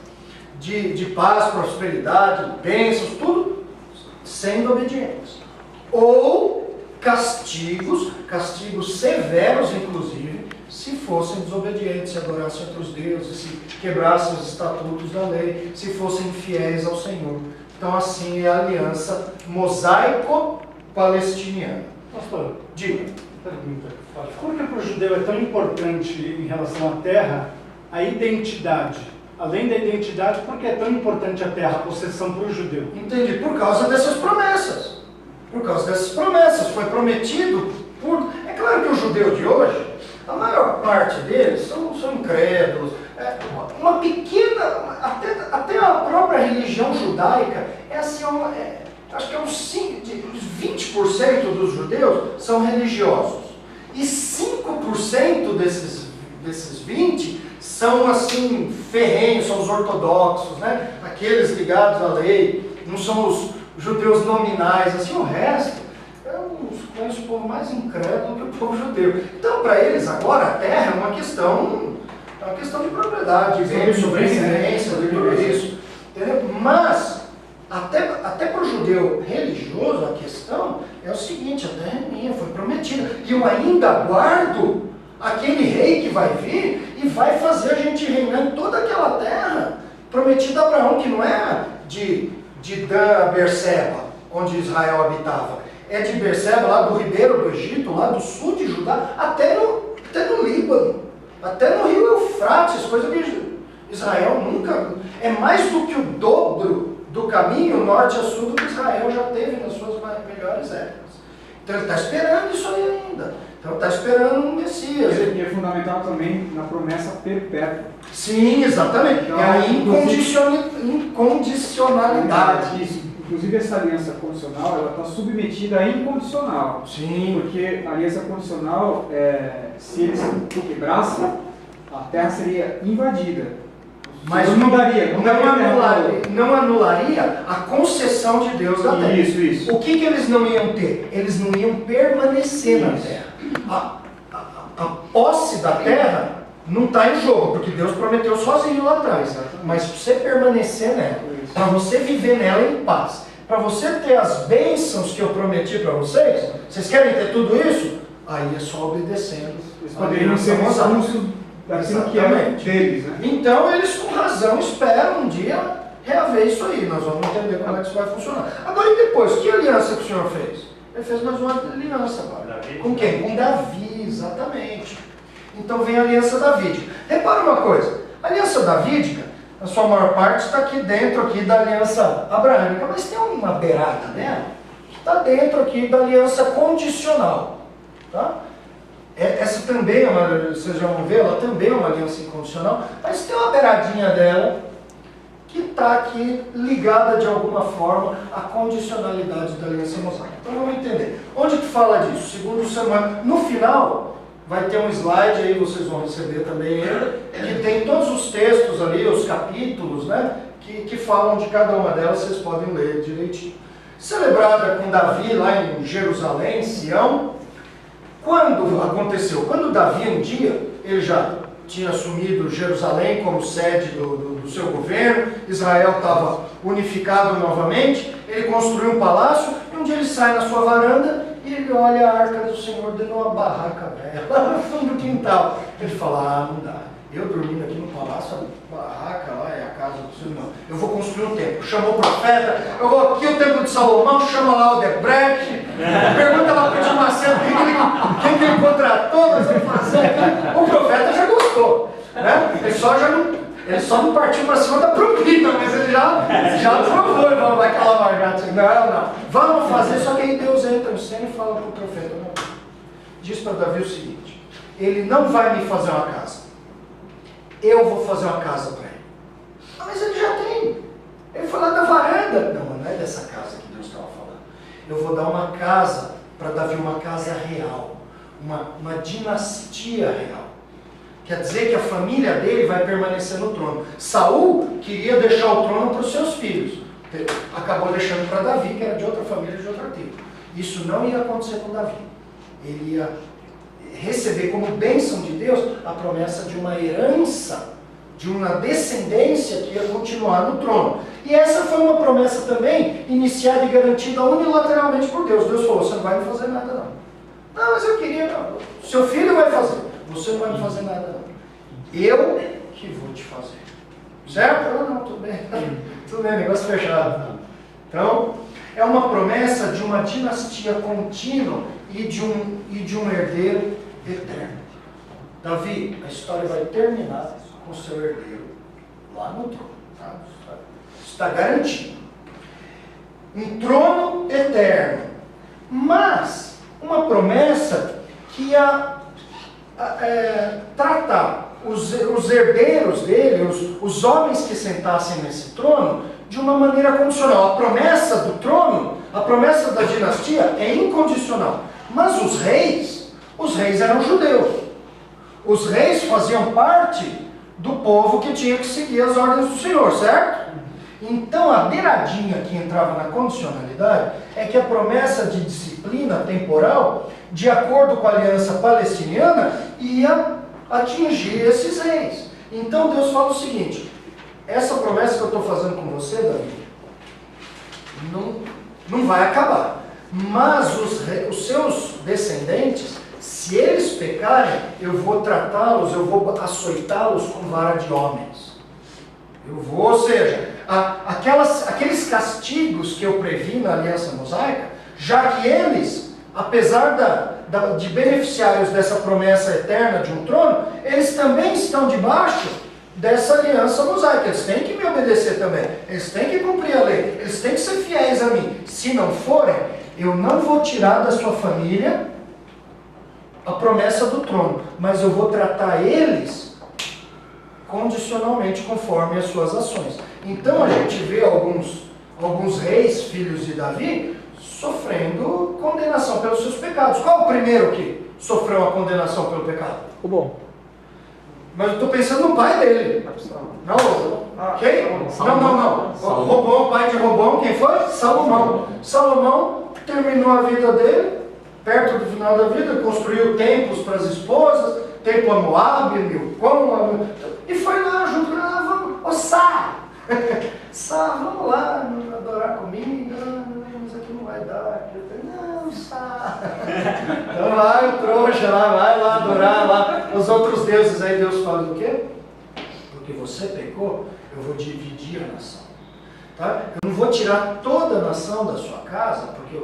de paz, prosperidade, bênçãos, tudo sendo obedientes. Ou castigos severos, inclusive, se fossem desobedientes, se adorassem outros deuses, se quebrassem os estatutos da lei, se fossem infiéis ao Senhor. Então, assim é a aliança mosaico-palestiniana. Pastor, Diga. pergunta. Por que para o judeu é tão importante em relação à terra a identidade? além da identidade, por que é tão importante a terra, a possessão para o judeu? Entendi, por causa dessas promessas. Por causa dessas promessas. Foi prometido por... É claro que o judeu de hoje, a maior parte deles são incrédulos. Uma pequena... Até a própria religião judaica é assim, acho que é uns 20% dos judeus são religiosos. E 5% desses 20% são assim, ferrenhos, são os ortodoxos, né? Aqueles ligados à lei, não são os judeus nominais, assim, o resto, eu conheço o povo mais incrédulo que o povo judeu. Então, para eles, agora, a terra é uma questão de propriedade, de sobrevivência, de tudo isso. Entendeu? Mas, até para o judeu religioso, a questão é o seguinte, a terra é minha, foi prometida, e eu ainda guardo aquele rei que vai vir e vai fazer a gente reinar em toda aquela terra prometida a Abraão, que não é de Dan a Berseba, onde Israel habitava. É de Berseba, lá do ribeiro do Egito, lá do sul de Judá, até no Líbano, até no rio Eufrates, coisa que Israel nunca... É mais do que o dobro do caminho norte a sul do que Israel já teve nas suas melhores épocas. Então ele está esperando isso aí ainda. Então está esperando um Messias. E é fundamental também na promessa perpétua. Sim, exatamente. Então, é a incondicionalidade. Isso. Inclusive essa aliança condicional, ela está submetida à incondicional. Sim. Porque a aliança condicional, se eles quebrassem, a terra seria invadida. Mas não anularia a concessão de Deus da terra. Isso. O que eles não iam ter? Eles não iam permanecer na terra. A posse da terra não está em jogo, porque Deus prometeu sozinho lá atrás. Mas para você permanecer nela, para você viver nela em paz, para você ter as bênçãos que eu prometi para vocês, vocês querem ter tudo isso? Aí é só obedecendo. Eles poderiam ser expulsos daquilo que é deles, né? Então eles com razão esperam um dia reaver isso aí. Nós vamos entender como é que isso vai funcionar. Agora e depois, que aliança que o Senhor fez? Ele fez mais uma aliança agora. Com quem? Com Davi, exatamente. Então vem a aliança davídica. Repara uma coisa, a aliança davídica, a sua maior parte está aqui dentro aqui da aliança abraâmica, mas tem uma beirada dela que está dentro aqui da aliança condicional. Tá? Essa também é uma, vocês já vão ver, ela também é uma aliança incondicional, mas tem uma beiradinha dela que está aqui ligada de alguma forma à condicionalidade da aliança mosaica. Então vamos entender. Onde que fala disso? Segundo Samuel. No final, vai ter um slide aí, vocês vão receber também ele, que tem todos os textos ali, os capítulos, né, que falam de cada uma delas, vocês podem ler direitinho. Celebrada com Davi lá em Jerusalém, Sião. Quando aconteceu? Quando Davi um dia, ele já tinha assumido Jerusalém como sede do seu governo, Israel estava unificado novamente, ele construiu um palácio, e um dia ele sai na sua varanda e ele olha a arca do Senhor dentro de uma barraca velha, lá no fundo do quintal. Ele fala, não dá, eu dormindo aqui no palácio, a barraca lá é a casa do Senhor, não, eu vou construir um templo. Chamou o profeta, eu vou aqui o templo de Salomão, chama lá o Debrecht, pergunta lá para o Tio Macedo quem que ele contratou, nós vamos fazer. O profeta já gostou, né? Ele só não partiu para cima da propina, mas ele já provou, não vai calar margata. Não. Vamos fazer, só que aí Deus entra no céu e fala para o profeta, não. Diz para Davi o seguinte, ele não vai me fazer uma casa, eu vou fazer uma casa para ele. Mas ele já tem. Ele foi lá da varanda. Não é dessa casa que Deus estava falando. Eu vou dar uma casa para Davi, uma casa real, uma dinastia real. Quer dizer que a família dele vai permanecer no trono. Saul queria deixar o trono para os seus filhos. Acabou deixando para Davi, que era de outra família, de outra tribo. Isso não ia acontecer com Davi. Ele ia receber como bênção de Deus a promessa de uma herança, de uma descendência que ia continuar no trono. E essa foi uma promessa também iniciada e garantida unilateralmente por Deus. Deus falou, você não vai me fazer nada não. Não, mas eu queria, não. Seu filho vai fazer. Você não vai me fazer nada não. Eu que vou te fazer. Certo? Não, tudo bem. Tudo bem, negócio fechado. Então, é uma promessa de uma dinastia contínua e de um herdeiro eterno. Davi, a história vai terminar com seu herdeiro lá no trono. Tá? Está garantido. Um trono eterno. Mas, uma promessa que ia tratar os herdeiros dele, os homens que sentassem nesse trono, de uma maneira condicional. A promessa do trono, a promessa da dinastia é incondicional. Mas os reis eram judeus. Os reis faziam parte do povo que tinha que seguir as ordens do Senhor, certo? Então a beiradinha que entrava na condicionalidade é que a promessa de disciplina temporal, de acordo com a aliança palestiniana, ia atingir esses reis. Então Deus fala o seguinte: essa promessa que eu estou fazendo com você, Davi, não vai acabar. Mas os seus descendentes, se eles pecarem, eu vou tratá-los, eu vou açoitá-los com vara de homens. Ou seja, aqueles castigos que eu previ na aliança mosaica, já que eles, apesar de beneficiários dessa promessa eterna de um trono, eles também estão debaixo dessa aliança mosaica. Eles têm que me obedecer também, eles têm que cumprir a lei, eles têm que ser fiéis a mim. Se não forem, eu não vou tirar da sua família a promessa do trono, mas eu vou tratar eles condicionalmente conforme as suas ações. Então a gente vê alguns reis, filhos de Davi, sofrendo condenação pelos seus pecados. Qual o primeiro que sofreu a condenação pelo pecado? O bom. Mas eu estou pensando no pai dele. Não, quem? Não. Robão, pai de Robão, quem foi? Salomão. Salomão terminou a vida dele, perto do final da vida, construiu templos para as esposas, templo a Moabe, Milcom, e foi lá junto, vamos, Sá, vamos lá adorar comigo, mas aqui não vai dar, não, Sá, então vai o trouxa lá, vai lá adorar lá os outros deuses. Aí Deus fala o quê? Porque você pecou, eu vou dividir a nação, tá? Eu não vou tirar toda a nação da sua casa, porque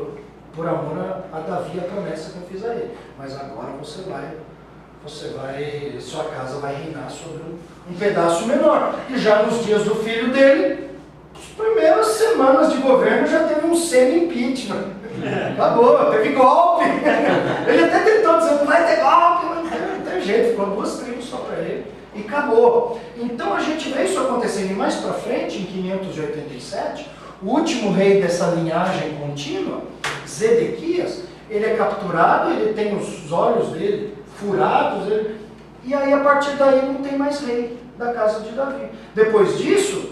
por amor a Davi, a promessa que eu fiz a ele, mas agora sua casa vai reinar sobre um pedaço menor. E já nos dias do filho dele, as primeiras semanas de governo já teve um semi-impeachment. Acabou, teve golpe. Ele até tentou dizer, não vai ter golpe, mas não tem jeito, ficou 2 tribos só para ele e acabou. Então a gente vê isso acontecendo. E mais para frente, em 587, o último rei dessa linhagem contínua, Zedequias, ele é capturado, ele tem os olhos dele furados, e aí a partir daí não tem mais rei da casa de Davi. Depois disso,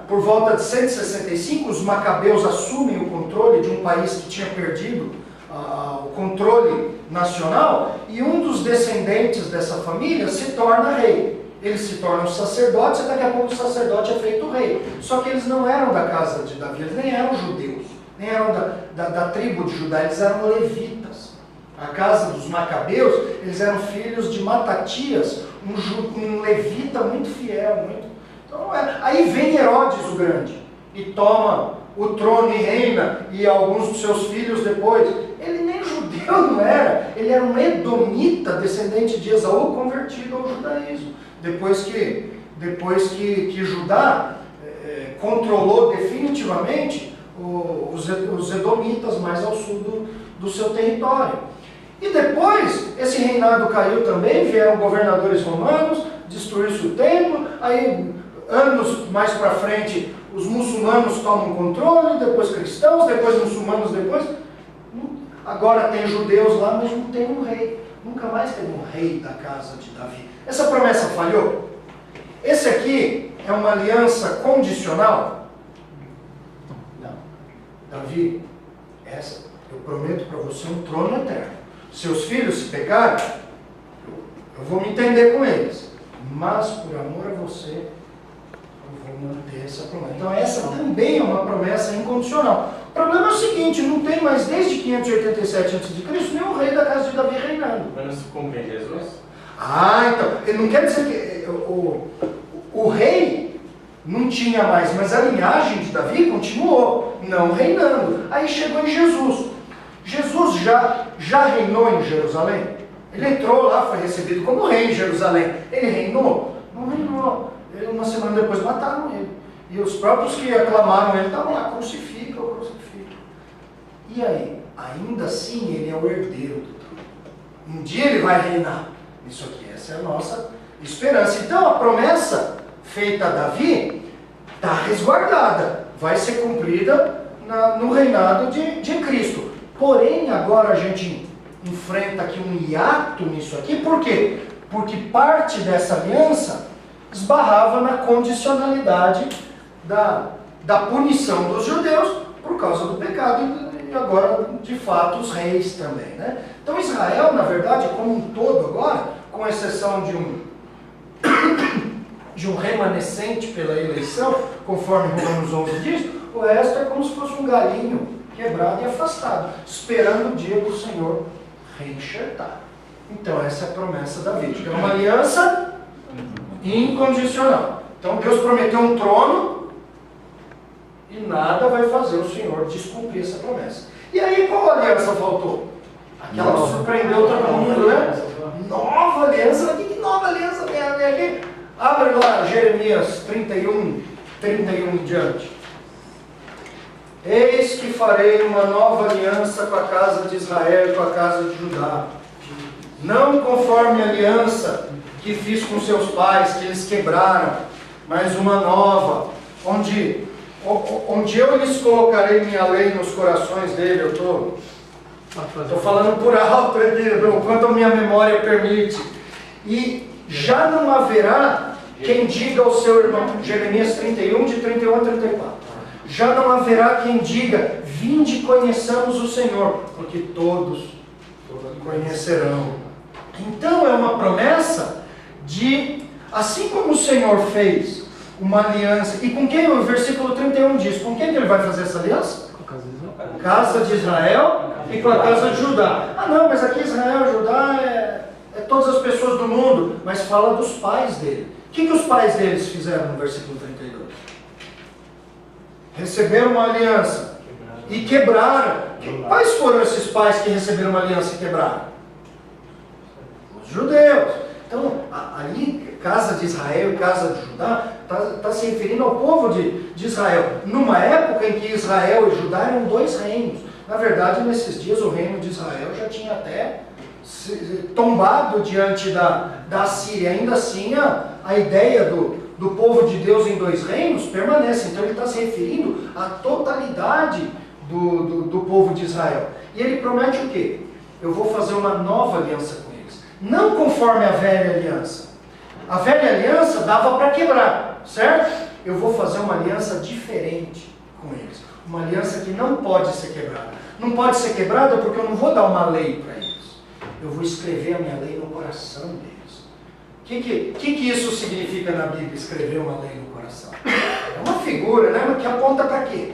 por volta de 165, os macabeus assumem o controle de um país que tinha perdido o controle nacional, e um dos descendentes dessa família se torna rei. Eles se tornam sacerdotes, e daqui a pouco o sacerdote é feito rei. Só que eles não eram da casa de Davi, eles nem eram judeus, nem eram da tribo de Judá, eles eram levitas. A casa dos macabeus, eles eram filhos de Matatias, um levita muito fiel. Então, aí vem Herodes o Grande, e toma o trono e reina, e alguns dos seus filhos depois. Ele nem judeu não era, ele era um edomita, descendente de Esaú, convertido ao judaísmo. Depois que Judá controlou definitivamente os edomitas mais ao sul do seu território. E depois, esse reinado caiu também, vieram governadores romanos, destruiu-se o templo, aí anos mais para frente os muçulmanos tomam controle, depois cristãos, depois muçulmanos, agora tem judeus lá, mas não tem um rei. Nunca mais teve um rei da casa de Davi. Essa promessa falhou? Esse aqui é uma aliança condicional? Não. Davi, eu prometo para você um trono eterno. Seus filhos se pecarem, eu vou me entender com eles, mas por amor a você, eu vou manter essa promessa. Então essa também é uma promessa incondicional. O problema é o seguinte, não tem mais desde 587 a.C. nenhum rei da casa de Davi reinando. Mas não se cumpre em Jesus? Então, ele não quer dizer que o rei não tinha mais, mas a linhagem de Davi continuou, não reinando. Aí chegou em Jesus. Jesus já reinou em Jerusalém? Ele entrou lá, foi recebido como rei em Jerusalém. Ele reinou? Não reinou. uma semana depois mataram ele. E os próprios que aclamaram ele estavam lá, crucifica. E aí? Ainda assim ele é o herdeiro do trono. Um dia ele vai reinar. Isso aqui, essa é a nossa esperança. Então a promessa feita a Davi está resguardada. Vai ser cumprida no reinado de Cristo. Porém, agora a gente enfrenta aqui um hiato nisso aqui. Por quê? Porque parte dessa aliança esbarrava na condicionalidade da punição dos judeus por causa do pecado e agora, de fato, os reis também, né? Então Israel, na verdade, como um todo agora, com exceção de um remanescente pela eleição, conforme Romanos 11 diz, o resto é como se fosse um galinho quebrado e afastado, esperando o dia do Senhor reenxertar. Então essa é a promessa da vida. É uma aliança incondicional. Então Deus prometeu um trono e nada vai fazer o Senhor descumprir essa promessa. E aí qual aliança faltou? Aquela que surpreendeu todo mundo, né? Nova aliança. Que nova aliança tem aqui? Abre lá Jeremias 31 em diante. Eis que farei uma nova aliança com a casa de Israel e com a casa de Judá. Não conforme a aliança que fiz com seus pais, que eles quebraram, mas uma nova, onde eu lhes colocarei minha lei nos corações dele. Eu estou falando por alto aqui, o quanto a minha memória permite. E já não haverá quem diga ao seu irmão, Jeremias 31, de 31 a 34. Já não haverá quem diga, vinde conheçamos o Senhor, porque todos conhecerão. Então é uma promessa de, assim como o Senhor fez uma aliança, e com quem o versículo 31 diz, com quem que ele vai fazer essa aliança? Com a Casa de Israel e com a casa de Judá. Ah não, mas aqui Israel e Judá é todas as pessoas do mundo, mas fala dos pais dele. O que os pais deles fizeram no versículo 32? Receberam uma aliança e quebraram. Quais foram esses pais que receberam uma aliança e quebraram? Os judeus. Então, ali, casa de Israel e casa de Judá, está se referindo ao povo de Israel. Numa época em que Israel e Judá eram dois reinos. Na verdade, nesses dias, o reino de Israel já tinha até tombado diante da Síria. Ainda assim, a ideia do povo de Deus em dois reinos permanece. Então ele está se referindo à totalidade do povo de Israel. E ele promete o quê? Eu vou fazer uma nova aliança com eles. Não conforme a velha aliança. A velha aliança dava para quebrar, certo? Eu vou fazer uma aliança diferente com eles. Uma aliança que não pode ser quebrada. Não pode ser quebrada porque eu não vou dar uma lei para eles. Eu vou escrever a minha lei no coração deles. O que isso significa na Bíblia, escrever uma lei no coração? É uma figura, né? Que aponta para quê?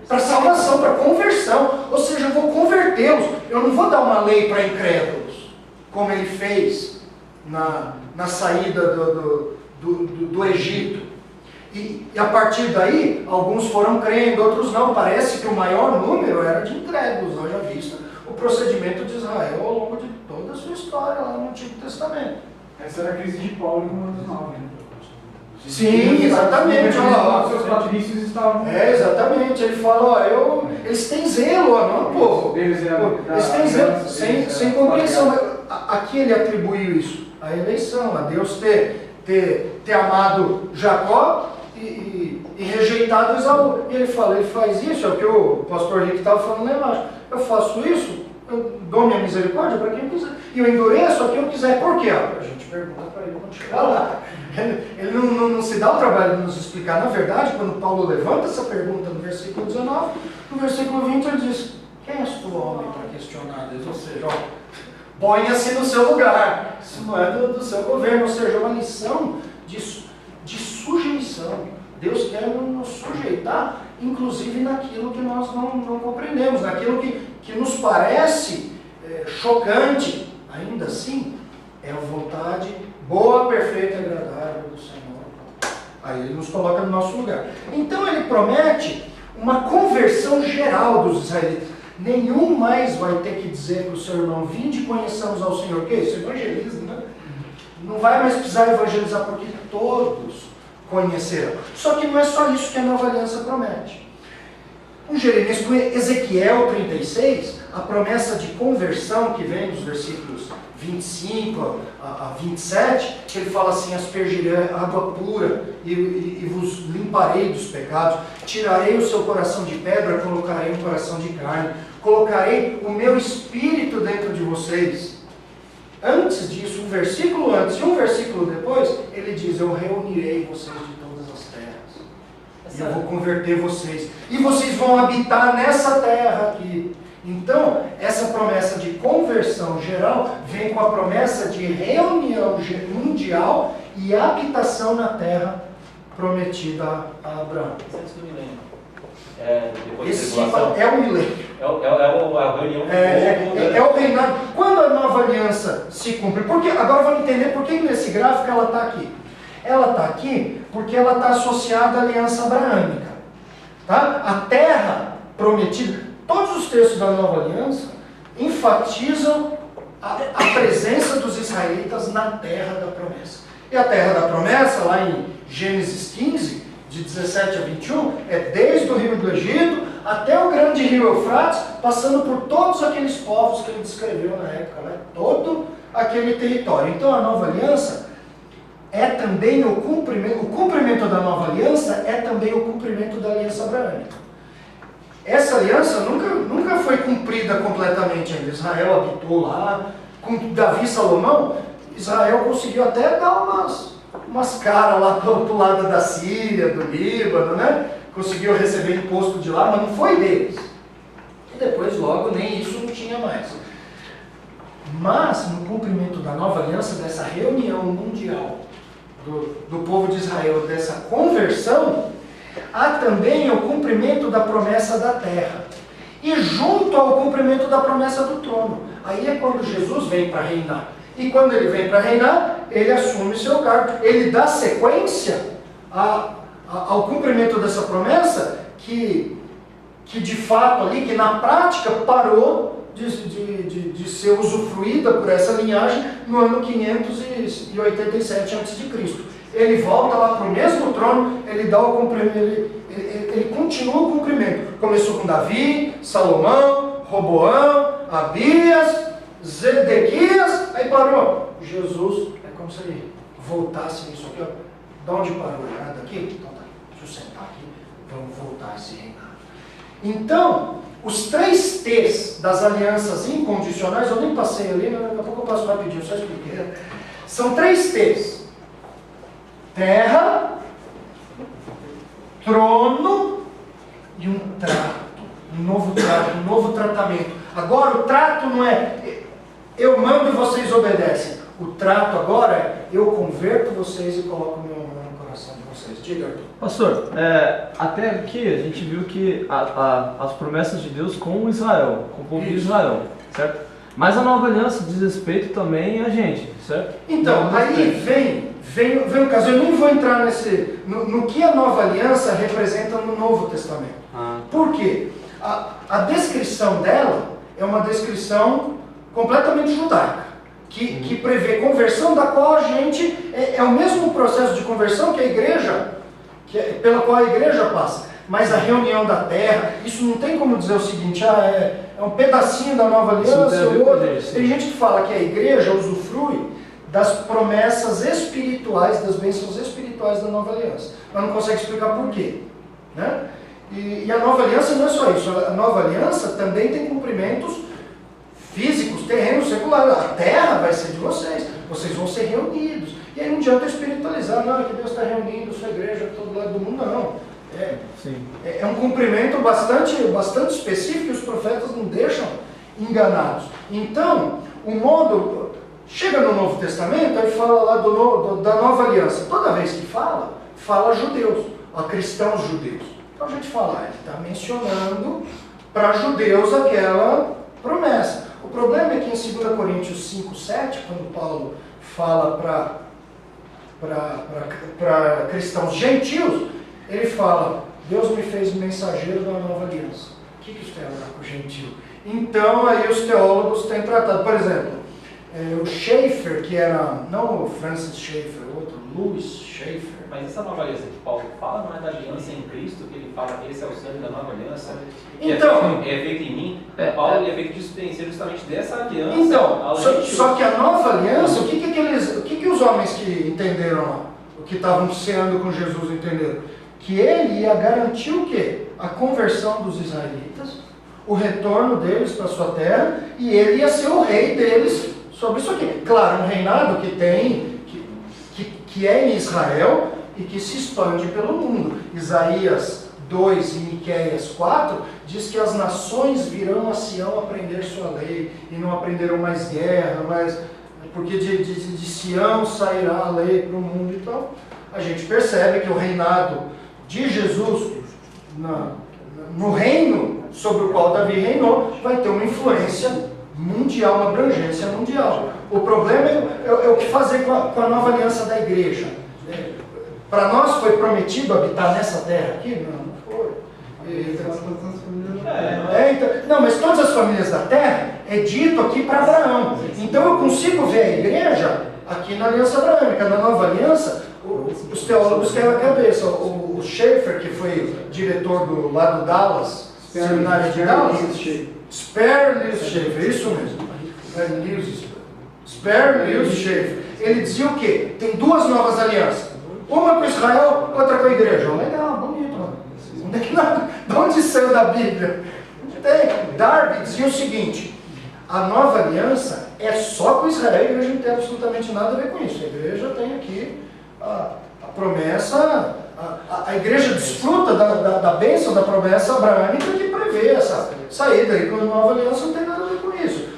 Para salvação, para conversão. Ou seja, eu vou convertê-los. Eu não vou dar uma lei para incrédulos, como ele fez na saída do Egito. E a partir daí, alguns foram crendo, outros não. Parece que o maior número era de incrédulos, haja vista o procedimento de Israel ao longo de toda a sua história lá no Antigo Testamento. Essa era a crise de Paulo em Romanos 9, né? Sim, exatamente. Os seus patrícios estavam... Exatamente. Ele fala, eles têm zelo, não, povo. Eles têm zelo, sem compreensão. Aqui ele atribuiu isso à eleição, a Deus ter amado Jacó e rejeitado Esaú. E ele fala, ele faz isso, é o que o pastor Rick estava falando lá embaixo. Eu faço isso, eu dou minha misericórdia para quem eu quiser. E eu endureço a quem eu quiser. Por quê? A gente pergunta para ele quando chegar lá. Ele não se dá o trabalho de nos explicar. Na verdade, quando Paulo levanta essa pergunta no versículo 19, no versículo 20 ele diz, quem és tu, homem, para questionar Deus? Ou seja, ponha-se no seu lugar. Isso não é do seu governo. Ou seja, uma lição de sujeição. Deus quer nos sujeitar, inclusive naquilo que nós não compreendemos, naquilo que nos parece chocante. Ainda assim, é a vontade boa, perfeita e agradável do Senhor. Aí ele nos coloca no nosso lugar. Então ele promete uma conversão geral dos israelitas. Nenhum mais vai ter que dizer para o seu irmão, vinde e conheçamos ao Senhor. O que é isso? Evangelismo, né? Não vai mais precisar evangelizar porque todos conhecerão. Só que não é só isso que a nova aliança promete. Com Jeremias, com Ezequiel 36, a promessa de conversão que vem nos versículos 25 a 27, que ele fala assim: aspergirei água pura e vos limparei dos pecados, tirarei o seu coração de pedra, colocarei um coração de carne, colocarei o meu espírito dentro de vocês. Antes disso, um versículo antes e um versículo depois, ele diz: eu reunirei vocês de todas as terras, e eu vou converter vocês, e vocês vão habitar nessa terra aqui. Então, essa promessa de conversão geral vem com a promessa de reunião mundial e habitação na terra prometida a Abraão. Antes do milênio. Depois Esse da tribulação. é o milênio. A reunião do povo, É o reinado. Quando a nova aliança se cumpre, porque agora vamos entender por que nesse gráfico ela está aqui. Ela está aqui porque ela está associada à aliança abraâmica. Tá? A terra prometida. Todos os textos da nova aliança enfatizam a presença dos israelitas na terra da promessa. E a terra da promessa, lá em Gênesis 15, de 17 a 21, é desde o rio do Egito até o grande rio Eufrates, passando por todos aqueles povos que ele descreveu na época, né? Todo aquele território. Então a nova aliança é também o cumprimento da nova aliança é também o cumprimento da aliança abraâmica. Essa aliança nunca foi cumprida completamente ainda. Israel habitou lá, com Davi e Salomão, Israel conseguiu até dar umas caras lá pro lado da Síria, do Líbano, né? Conseguiu receber imposto de lá, mas não foi deles. E depois, logo, nem isso não tinha mais. Mas, no cumprimento da nova aliança, dessa reunião mundial do povo de Israel, dessa conversão, há também o cumprimento da promessa da terra. E junto ao cumprimento da promessa do trono. Aí é quando Jesus vem para reinar. E quando ele vem para reinar, ele assume seu cargo. Ele dá sequência ao cumprimento dessa promessa que de fato ali, que na prática parou de ser usufruída por essa linhagem no ano 587 a.C. Ele volta lá para o mesmo trono, ele dá o cumprimento, ele continua o cumprimento. Começou com Davi, Salomão, Roboão, Abias, Zedequias, aí parou. Jesus é como se ele voltasse nisso aqui, ó. De onde parou? Daqui? Então tá, deixa eu sentar aqui, vamos voltar a esse reinado. Então, os 3 T's das alianças incondicionais, eu nem passei ali, mas daqui a pouco eu passo rapidinho, só expliquei. São 3 T's. Terra, trono e um trato, um novo trato, um novo tratamento. Agora o trato não é eu mando e vocês obedecem. O trato agora é eu converto vocês e coloco meu amor no coração de vocês. Diga, Arthur. Pastor, até aqui a gente viu que as promessas de Deus com Israel, com o povo de Israel, certo? Mas a nova aliança diz respeito também a gente, certo? Então, aí vem o caso. Eu nem vou entrar no que a nova aliança representa no Novo Testamento. Por quê? A descrição dela é uma descrição completamente judaica, que prevê conversão, da qual a gente, é o mesmo processo de conversão que a igreja, pela qual a igreja passa. Mas a reunião da terra, isso não tem como dizer o seguinte, é um pedacinho da nova aliança ou outro. Tem gente que fala que a igreja usufrui das promessas espirituais, das bênçãos espirituais da nova aliança. Mas não consegue explicar por quê. Né? E a nova aliança não é só isso. A nova aliança também tem cumprimentos físicos, terrenos, seculares. A terra vai ser de vocês. Vocês vão ser reunidos. E aí não adianta espiritualizar. Não, é que Deus está reunindo sua igreja de todo lado do mundo. Não. É um cumprimento bastante específico e os profetas não deixam enganados. Então, o modo... Chega no Novo Testamento, aí fala lá da nova aliança. Toda vez que fala judeus, a cristãos judeus. Então a gente fala, ele está mencionando para judeus aquela promessa. O problema é que em 2 Coríntios 5:7, quando Paulo fala para cristãos gentios, ele fala, Deus me fez mensageiro da nova aliança. O que isso tem a ver com o gentio? Então aí os teólogos têm tratado, por exemplo, o Schaeffer, que era, não o Francis Schaeffer, o outro, Louis Schaeffer. Mas essa nova aliança que Paulo fala não é da aliança em Cristo, que ele fala que esse é o sangue da nova aliança, que Então, é feito em mim. Paulo ele é feito disso tem sido justamente dessa aliança. então, aos só gentios. que a nova aliança, o que os homens que entenderam lá, o que estavam ceando com Jesus entenderam? Que ele ia garantir o quê? A conversão dos israelitas, o retorno deles para a sua terra, e ele ia ser o rei deles sobre isso aqui. Claro, um reinado que é em Israel e que se expande pelo mundo. Isaías 2 e Miqueias 4 diz que as nações virão a Sião aprender sua lei e não aprenderão mais guerra, porque de Sião sairá a lei para o mundo e tal. A gente percebe que o reinado de Jesus no reino sobre o qual Davi reinou vai ter uma influência mundial, uma abrangência mundial. O problema é o que fazer com a nova aliança da igreja. Para nós foi prometido habitar nessa terra aqui? Não foi. Então, mas todas as famílias da terra é dito aqui para Abraão. Então eu consigo ver a igreja aqui na aliança abraâmica. Na nova aliança, os teólogos têm a cabeça. O Schaeffer, que foi diretor lá do Dallas, seminário de Dallas, Sperry Lewis Schaeffer, isso mesmo. Sperry Lewis Schaeffer. Ele dizia o quê? Tem duas novas alianças. Uma com Israel, outra com a igreja. Legal, bonito. De onde saiu da Bíblia? Darby dizia o seguinte: a nova aliança é só com Israel, a igreja não tem absolutamente nada a ver com isso. A igreja tem aqui a promessa, a igreja desfruta da bênção da promessa abraâmica que prevê essa saída aí com a nova aliança, não tem nada a ver com isso.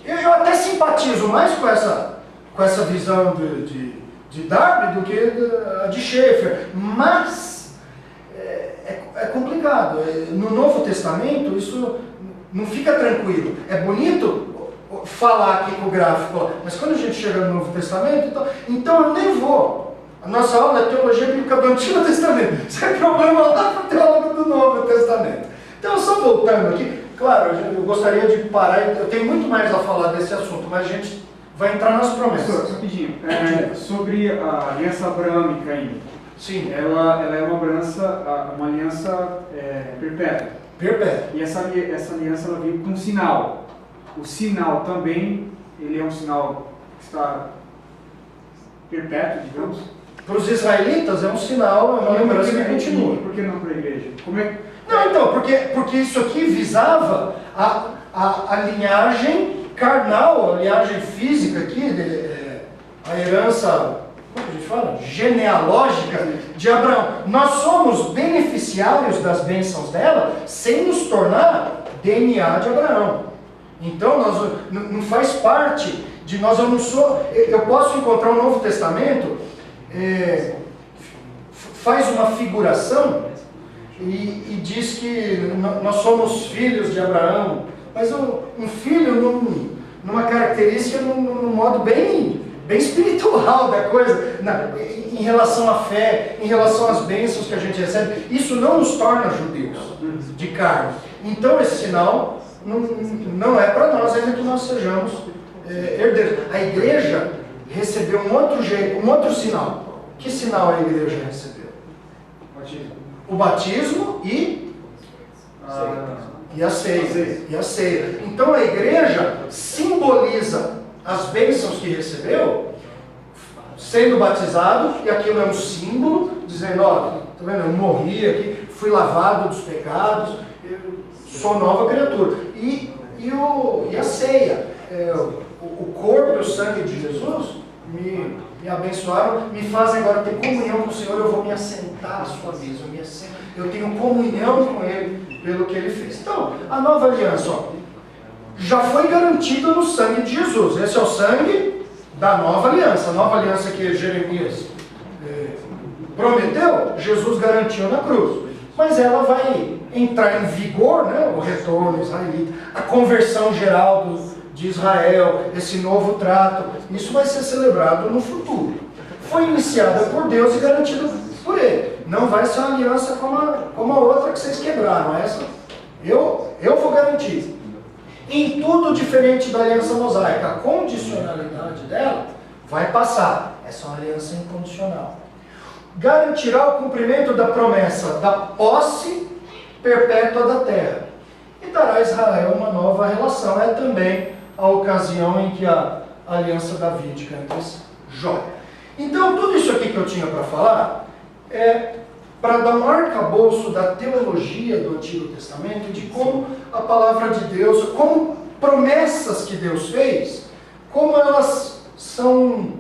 Eu até simpatizo mais com essa visão de Darby do que a de Schaeffer, mas é complicado. No Novo Testamento isso não fica tranquilo. É bonito falar aqui com o gráfico, mas quando a gente chega no Novo Testamento, então eu nem vou. A nossa aula é teologia bíblica do Antigo Testamento. Isso é problema lá para o teólogo do Novo Testamento. Então, só voltando aqui, claro, eu gostaria de parar, eu tenho muito mais a falar desse assunto, mas a gente vai entrar nas promessas. Rapidinho, sobre a aliança abraâmica ainda. Sim. Ela é uma aliança perpétua. Perpétua. E essa aliança ela veio com um sinal. O sinal também, ele é um sinal que está perpétuo, digamos. Para os israelitas é um sinal, é uma lembrança que continua. Por que não para a igreja? Não, então, porque isso aqui visava a linhagem carnal, a linhagem física aqui, a herança, como a gente fala? Genealógica de Abraão. Nós somos beneficiários das bênçãos dela sem nos tornar DNA de Abraão. Então, não faz parte de nós, eu posso encontrar o Novo Testamento, faz uma figuração e diz que nós somos filhos de Abraão, mas um filho numa característica, num modo bem espiritual da coisa, em relação à fé, em relação às bênçãos que a gente recebe. Isso não nos torna judeus de carne. Então esse sinal não é para nós, ainda que nós sejamos herdeiros. A igreja recebeu um outro sinal. Que sinal a igreja recebeu? O batismo e a ceia. Então a igreja simboliza as bênçãos que recebeu, sendo batizado, e aquilo é um símbolo, dizendo, ó, tá vendo? Eu morri aqui, fui lavado dos pecados, eu sou nova criatura. E a ceia, o corpo e o sangue de Jesus me abençoaram, me fazem agora ter comunhão com o Senhor. Eu vou me assentar à sua mesa, eu tenho comunhão com Ele pelo que Ele fez. Então, a nova aliança, ó, já foi garantida no sangue de Jesus. Esse é o sangue da nova aliança. A nova aliança que Jeremias prometeu, Jesus garantiu na cruz. Mas ela vai entrar em vigor, né, o retorno israelita, a conversão geral de Israel, esse novo trato. Isso vai ser celebrado no futuro. Foi iniciada por Deus e garantida por Ele. Não vai ser uma aliança como a outra que vocês quebraram. Essa eu vou garantir. Em tudo diferente da aliança mosaica. A condicionalidade dela vai passar. Essa é uma aliança incondicional. Garantirá o cumprimento da promessa da posse perpétua da terra. E dará a Israel uma nova relação. É também a ocasião em que a aliança davídica antes joga. Então, tudo isso aqui que eu tinha para falar é para dar um arcabouço da teologia do Antigo Testamento, de como a palavra de Deus, como promessas que Deus fez, como elas são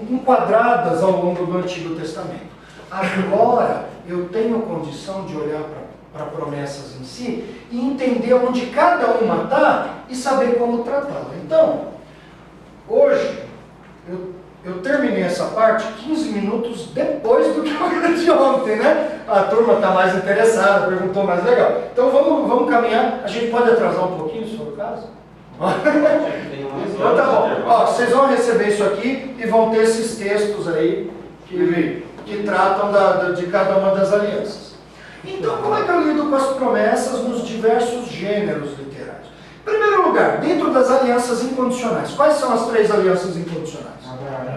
enquadradas ao longo do Antigo Testamento. Agora, eu tenho condição de olhar para promessas em si e entender onde cada uma está e saber como tratá-la. Então, hoje, eu terminei essa parte 15 minutos depois do que eu de ontem, né? A turma está mais interessada, perguntou mais legal. Então vamos caminhar. A gente pode atrasar um pouquinho, se for o caso? Então tá bom. Ó, vocês vão receber isso aqui e vão ter esses textos aí que tratam de cada uma das alianças. Então, como é que eu lido com as promessas nos diversos gêneros literários? Em primeiro lugar, dentro das alianças incondicionais. Quais são as 3 alianças incondicionais?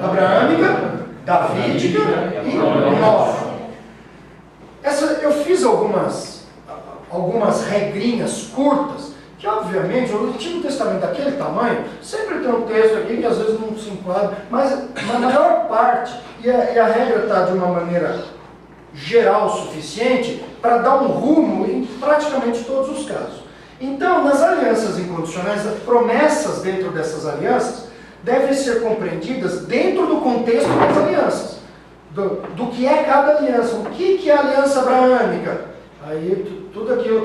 Abraâmica, davídica e nova. Eu fiz algumas regrinhas curtas, que obviamente o Antigo Testamento daquele tamanho, sempre tem um texto aqui que às vezes não se enquadra, mas na maior parte, e a regra está de uma maneira geral suficiente para dar um rumo em praticamente todos os casos. Então, nas alianças incondicionais, as promessas dentro dessas alianças devem ser compreendidas dentro do contexto das alianças, do que é cada aliança, o que é a aliança abraâmica, aí tudo aquilo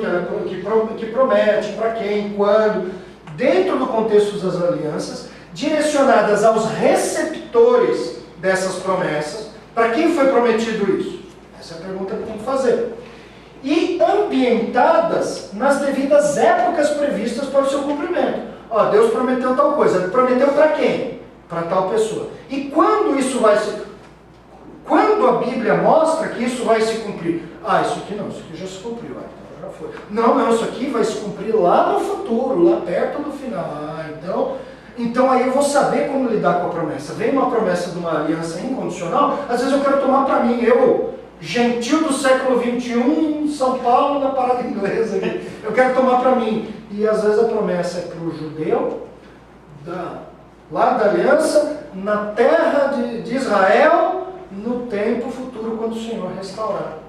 que promete, para quem, quando, dentro do contexto das alianças, direcionadas aos receptores dessas promessas. Para quem foi prometido isso? Essa é a pergunta que tem que fazer. E ambientadas nas devidas épocas previstas para o seu cumprimento. Ó, Deus prometeu tal coisa. Prometeu para quem? Para tal pessoa. E quando isso vai se... Quando a Bíblia mostra que isso vai se cumprir? Ah, isso aqui não, isso aqui já se cumpriu. Ah, então já foi. Não, isso aqui vai se cumprir lá no futuro, lá perto do final. Ah, então aí eu vou saber como lidar com a promessa. Vem uma promessa de uma aliança incondicional, às vezes eu quero tomar para mim. Eu, gentil do século XXI, em São Paulo, na parada inglesa aqui. Eu quero tomar para mim. E às vezes a promessa é para o judeu, lá da aliança, na terra de Israel, no tempo futuro, quando o Senhor restaurar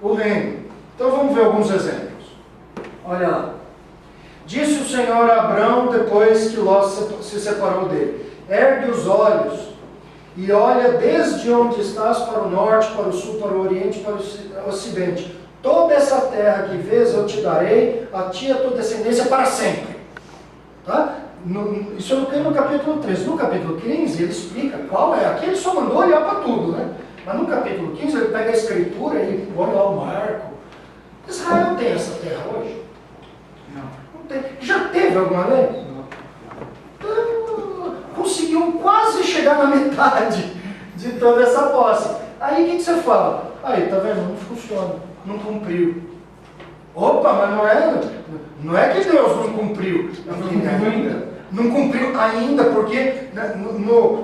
o reino. Então vamos ver alguns exemplos. Olha lá. Disse o Senhor a Abrão, depois que Ló se separou dele: ergue os olhos e olha desde onde estás para o norte, para o sul, para o oriente, para o ocidente. Toda essa terra que vês eu te darei, a ti e a tua descendência para sempre. Tá? Isso eu no capítulo 13. No capítulo 15 ele explica qual é. Aqui ele só mandou olhar para tudo, né? Mas no capítulo 15 ele pega a escritura e ele põe lá o marco. Israel tem essa terra hoje? Não tem. Já teve alguma vez? Conseguiu quase chegar na metade de toda essa posse. Aí o que você fala? Aí, tá vendo? Não funciona. Não cumpriu. Opa, mas não é que Deus não cumpriu. Não cumpriu ainda, porque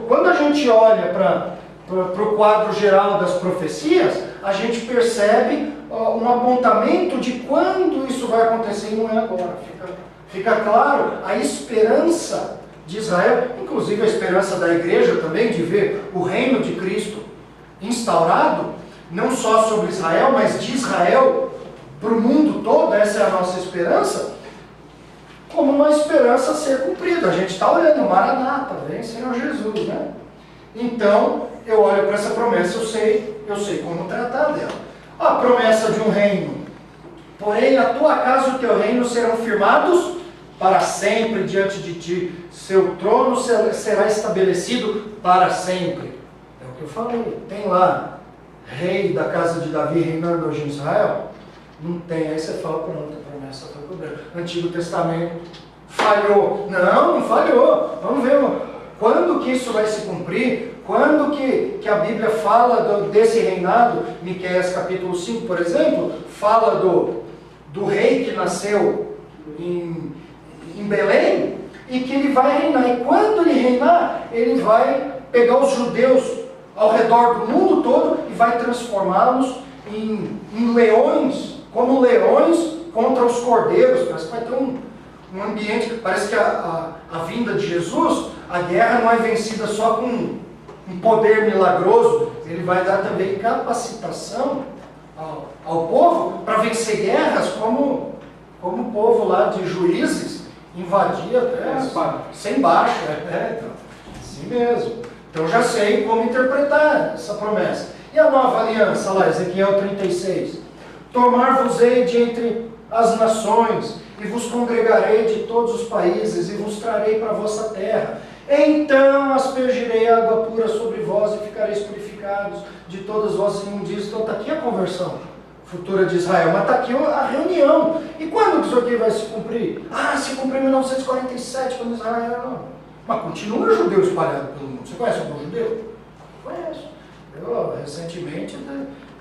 quando a gente olha para o quadro geral das profecias, a gente percebe um apontamento de quando isso vai acontecer e não é agora. Fica claro a esperança de Israel, inclusive a esperança da igreja também, de ver o reino de Cristo instaurado, não só sobre Israel, mas de Israel para o mundo todo. Essa é a nossa esperança, como uma esperança a ser cumprida. A gente está olhando, Maranata, vem Senhor Jesus, né? Então, eu olho para essa promessa, eu sei como tratar dela. A promessa de um reino: porém a tua casa e o teu reino serão firmados para sempre diante de ti, seu trono será estabelecido para sempre. É o que eu falei. Tem lá rei da casa de Davi reinando hoje em Israel? Não tem. Aí você fala: pronto, a promessa foi cobrada. Antigo Testamento falhou. Não falhou. Vamos ver quando que isso vai se cumprir. Quando que a Bíblia fala desse reinado. Miqueias capítulo 5, por exemplo, fala do rei que nasceu em em Belém e que ele vai reinar. E quando ele reinar, ele vai pegar os judeus ao redor do mundo todo e vai transformá-los em leões, como leões contra os cordeiros. Parece que vai ter um ambiente, parece que a vinda de Jesus, a guerra não é vencida só com um poder milagroso, ele vai dar também capacitação ao povo para vencer guerras, como o povo lá de Juízes invadia até sem baixa, então, assim mesmo. Então já sei como interpretar essa promessa. E a nova aliança lá, Ezequiel 36, tomar-vos-ei de entre as nações, e vos congregarei de todos os países, e vos trarei para a vossa terra. Então aspergirei água pura sobre vós, e ficareis purificados de todas as vossas imundícias. Então está aqui a conversão futura de Israel, mas está aqui a reunião. E quando isso aqui vai se cumprir? Se cumpriu em 1947, quando Israel não. Mas continua judeu espalhado pelo mundo. Você conhece algum judeu? Conheço. Eu recentemente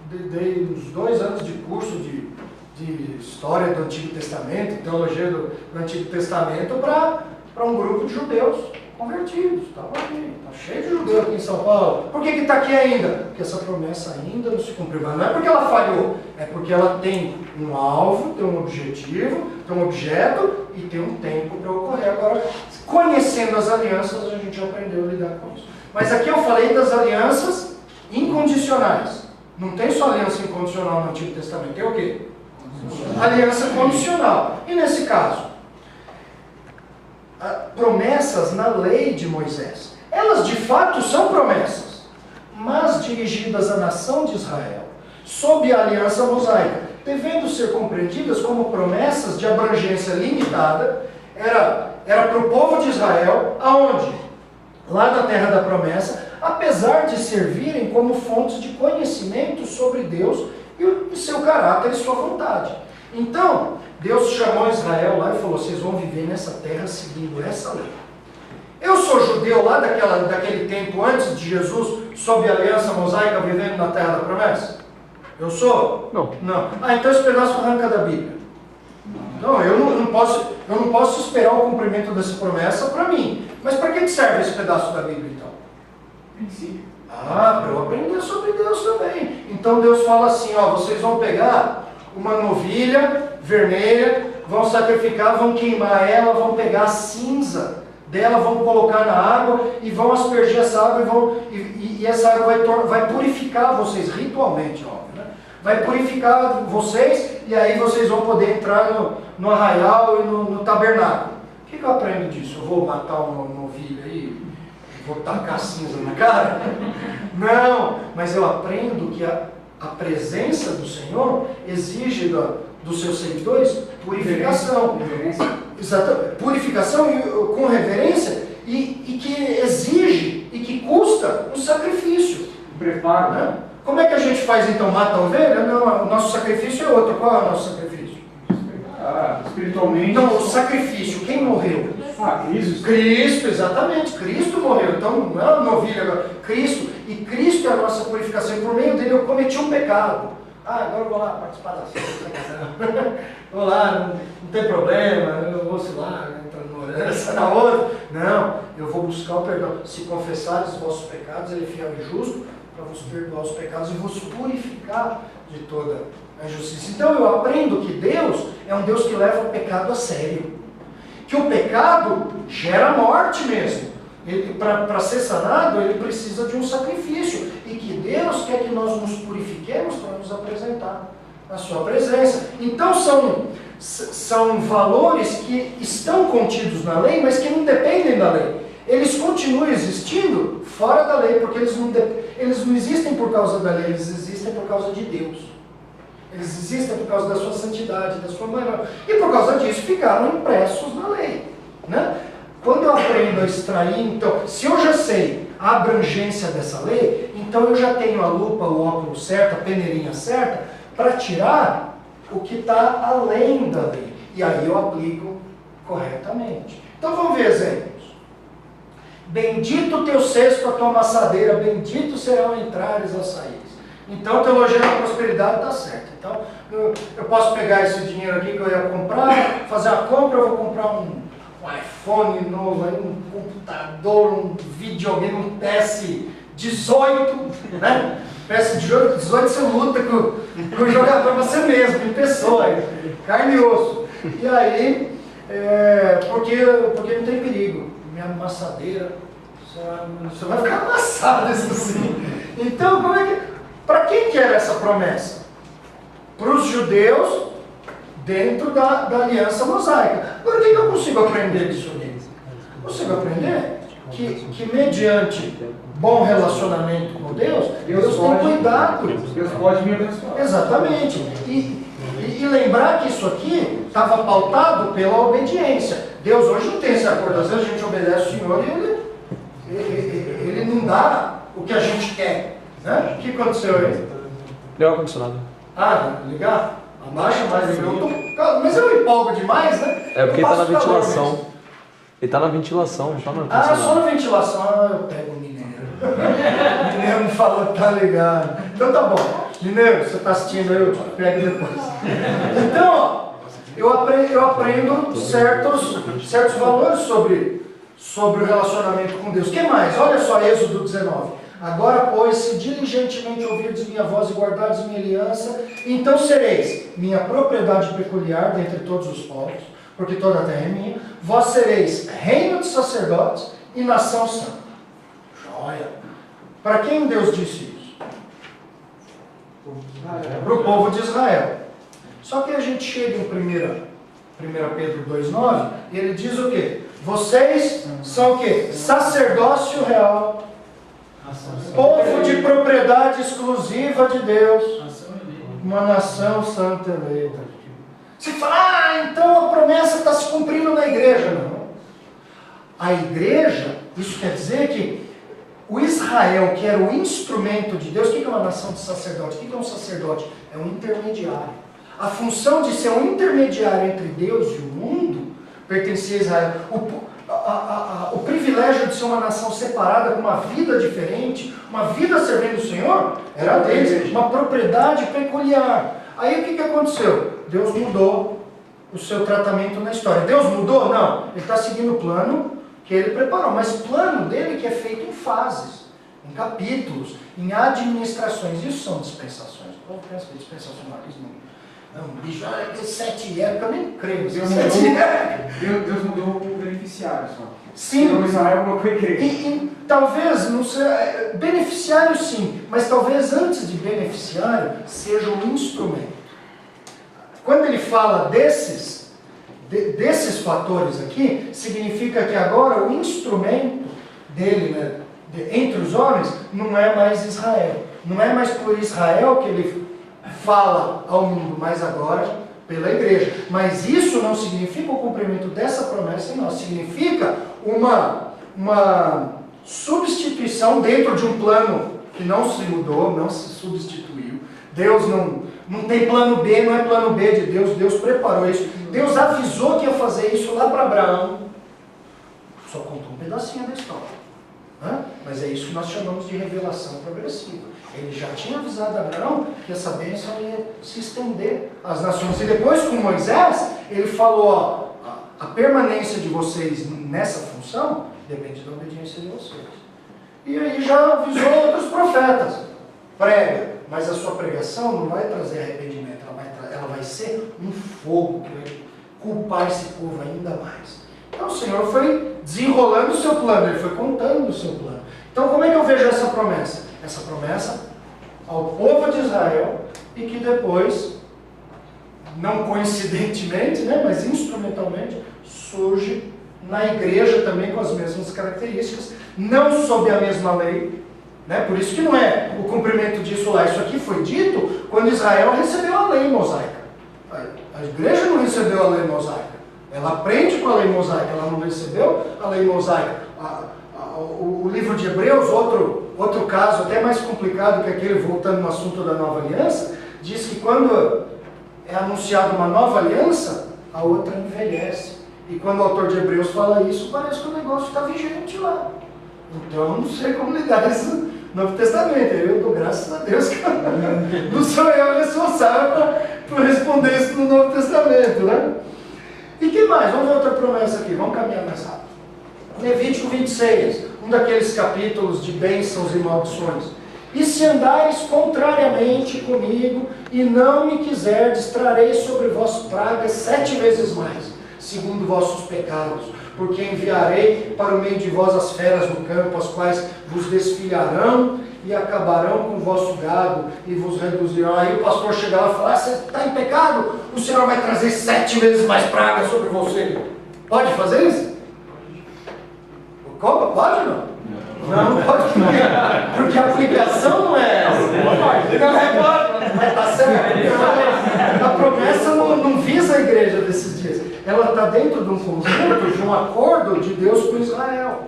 dei uns 2 anos de curso de história do Antigo Testamento, teologia do Antigo Testamento, para um grupo de judeus convertidos. Estava aqui, está cheio de judeus aqui em São Paulo. Por que está aqui ainda? Porque essa promessa ainda não se cumpriu. Mas não é porque ela falhou, é porque ela tem um alvo, tem um objetivo, tem um objeto e tem um tempo para ocorrer. Agora, conhecendo as alianças, a gente aprendeu a lidar com isso. Mas aqui eu falei das alianças incondicionais. Não tem só aliança incondicional no Antigo Testamento, tem o quê? Aliança condicional. E nesse caso, promessas na lei de Moisés. Elas de fato são promessas, mas dirigidas à nação de Israel, sob a aliança mosaica, devendo ser compreendidas como promessas de abrangência limitada. Era para o povo de Israel, aonde? Lá na terra da promessa, apesar de servirem como fontes de conhecimento sobre Deus e seu caráter e sua vontade. Então, Deus chamou Israel lá e falou: vocês vão viver nessa terra seguindo essa lei. Eu sou judeu lá daquele tempo antes de Jesus, sob a aliança mosaica, vivendo na terra da promessa? Eu sou? Não. Não. Então esse pedaço arranca da Bíblia. Não, eu não posso esperar o cumprimento dessa promessa para mim. Mas para que serve esse pedaço da Bíblia então? Princípio. Para eu aprender sobre Deus também. Então Deus fala assim, vocês vão pegar uma novilha vermelha, vão sacrificar, vão queimar ela, vão pegar a cinza dela, vão colocar na água e vão aspergir essa água e essa água vai purificar vocês ritualmente, óbvio, né? Vai purificar vocês e aí vocês vão poder entrar no arraial e no tabernáculo. O que eu aprendo disso? Eu vou matar uma novilha aí? Vou tacar cinza na cara? Não, mas eu aprendo que a presença do Senhor exige dos seus seguidores purificação. Exatamente. Purificação com reverência e que exige e que custa um sacrifício. Preparo. Né? Como é que a gente faz então? Mata a ovelha? Não, o nosso sacrifício é outro. Qual é o nosso sacrifício? Espiritualmente. Então, o sacrifício, quem morreu? Cristo. Cristo, exatamente. Cristo morreu. Então, não é uma novilha agora. Cristo. E Cristo é a nossa purificação. E por meio dele eu cometi um pecado. Agora eu vou lá participar da festa. Vou lá, não tem problema, eu vou, sei lá, entrar na outra. Não, eu vou buscar o perdão. Se confessares os vossos pecados, ele é fiel e justo para vos perdoar os pecados e vos purificar de toda a injustiça. Então eu aprendo que Deus é um Deus que leva o pecado a sério. Que o pecado gera morte mesmo. Para ser sanado, ele precisa de um sacrifício. E que Deus quer que nós nos purifiquemos para nos apresentar na sua presença. Então são valores que estão contidos na lei, mas que não dependem da lei. Eles continuam existindo fora da lei, porque eles não existem por causa da lei, eles existem por causa de Deus. Eles existem por causa da sua santidade, da sua maneira. E por causa disso ficaram impressos na lei. Né? Quando eu aprendo a extrair, então, se eu já sei a abrangência dessa lei, então eu já tenho a lupa, o óculos certo, a peneirinha certa, para tirar o que está além da lei. E aí eu aplico corretamente. Então vamos ver exemplos. Bendito o teu cesto, a tua amassadeira, bendito serão entrares ou saíres. Então, teologia da prosperidade está certa. Então, eu posso pegar esse dinheiro aqui que eu ia comprar, fazer a compra, eu vou comprar um iPhone novo, aí um computador, um videogame, um PS18, né? PS18 você luta com o jogador você mesmo, em pessoa, carne e osso. E aí, porque não tem perigo. Minha amassadeira, você vai ficar amassado isso assim. Então, para quem que era essa promessa? Para os judeus, dentro da aliança mosaica. Agora, o que eu consigo aprender disso aqui? Consigo aprender que mediante bom relacionamento com Deus tem cuidado. Deus pode me abençoar. Exatamente. E lembrar que isso aqui estava pautado pela obediência. Deus hoje não tem esse acordo. Às vezes a gente obedece o Senhor e ele não dá o que a gente quer. Né? O que aconteceu aí? Deu ar-condicionado. Ligar? Abaixa mais. Mas eu empolgo demais, né? É porque ele tá na ventilação. Ele tá na ventilação, não tá no ar-condicionado. Só na ventilação. Eu pego o mineiro. O mineiro me falou que tá ligado. Então tá bom. Mineiro, você tá assistindo aí, eu te pego depois. Então, ó, eu aprendo certos valores sobre o relacionamento com Deus. O que mais? Olha só Êxodo 19. Agora, pois, se diligentemente ouvirdes minha voz e guardardes minha aliança, então sereis minha propriedade peculiar dentre todos os povos, porque toda a terra é minha. Vós sereis reino de sacerdotes e nação santa. Joia! Para quem Deus disse isso? Para o povo de Israel. Só que a gente chega em 1 Pedro 2,9 e ele diz o quê? Vocês são o quê? Sacerdócio real. Povo de propriedade exclusiva de Deus. Uma nação santa eleita. Você fala, então a promessa está se cumprindo na igreja. Não. A igreja, isso quer dizer que o Israel, que era o instrumento de Deus, o que é uma nação de sacerdote? O que é um sacerdote? É um intermediário. A função de ser um intermediário entre Deus e o mundo pertencia a Israel. O privilégio de ser uma nação separada, com uma vida diferente, uma vida servindo o Senhor, era deles, uma propriedade peculiar. Aí o que aconteceu? Deus mudou o seu tratamento na história. Deus mudou? Não. Ele está seguindo o plano que ele preparou, mas o plano dele que é feito em fases, em capítulos, em administrações. Isso são dispensações. O povo pensa que dispensacionalismo não, bicho, 7 épocas, eu nem creio. Deus mudou o beneficiário só. Sim. Então Israel colocou a igreja. E talvez, não sei, beneficiário sim, mas talvez antes de beneficiário seja um instrumento. Quando ele fala desses fatores aqui, significa que agora o instrumento dele, né, entre os homens, não é mais Israel. Não é mais por Israel que ele fala ao mundo, mas agora pela igreja. Mas isso não significa o cumprimento dessa promessa em nós. Significa uma substituição dentro de um plano que não se mudou, não se substituiu. Deus não tem plano B, não é plano B de Deus. Deus preparou isso. Deus avisou que ia fazer isso lá para Abraão. Só contou um pedacinho da história. Mas é isso que nós chamamos de revelação progressiva. Ele já tinha avisado a Abraão que essa bênção ia se estender às nações. E depois com Moisés, ele falou, a permanência de vocês nessa função depende da obediência de vocês. E aí já avisou outros profetas. Prega, mas a sua pregação não vai trazer arrependimento, ela vai ser um fogo que vai culpar esse povo ainda mais. Então o Senhor foi desenrolando o seu plano, Ele foi contando o seu plano. Então como é que eu vejo essa promessa? Essa promessa ao povo de Israel e que depois, não coincidentemente, né, mas instrumentalmente, surge na igreja também com as mesmas características, não sob a mesma lei, né, por isso que não é o cumprimento disso lá. Isso aqui foi dito quando Israel recebeu a lei mosaica. A igreja não recebeu a lei mosaica. Ela aprende com a lei mosaica, ela não recebeu a lei mosaica. O livro de Hebreus, outro caso até mais complicado que aquele, voltando no assunto da nova aliança, diz que quando é anunciada uma nova aliança, a outra envelhece. E quando o autor de Hebreus fala isso, parece que o negócio está vigente lá. Então eu não sei como lidar isso no Novo Testamento. Eu dou graças a Deus que não sou eu responsável por responder isso no Novo Testamento, né? E o que mais? Vamos ver outra promessa aqui, vamos caminhar mais rápido. Levítico 26, um daqueles capítulos de bênçãos e maldições. E se andares contrariamente comigo, e não me quiserdes, trarei sobre vós pragas 7 vezes mais, segundo vossos pecados, porque enviarei para o meio de vós as feras do campo, as quais vos desfilharão e acabarão com o vosso gado e vos reduzirão. Aí o pastor chega lá e fala: você está em pecado, o Senhor vai trazer 7 vezes mais pragas sobre você. Pode fazer isso? Como? Pode ou não? Não pode, porque a aplicação não é essa. Mas tá certo. A promessa não visa a igreja desses dias. Ela está dentro de um conjunto, de um acordo de Deus com Israel.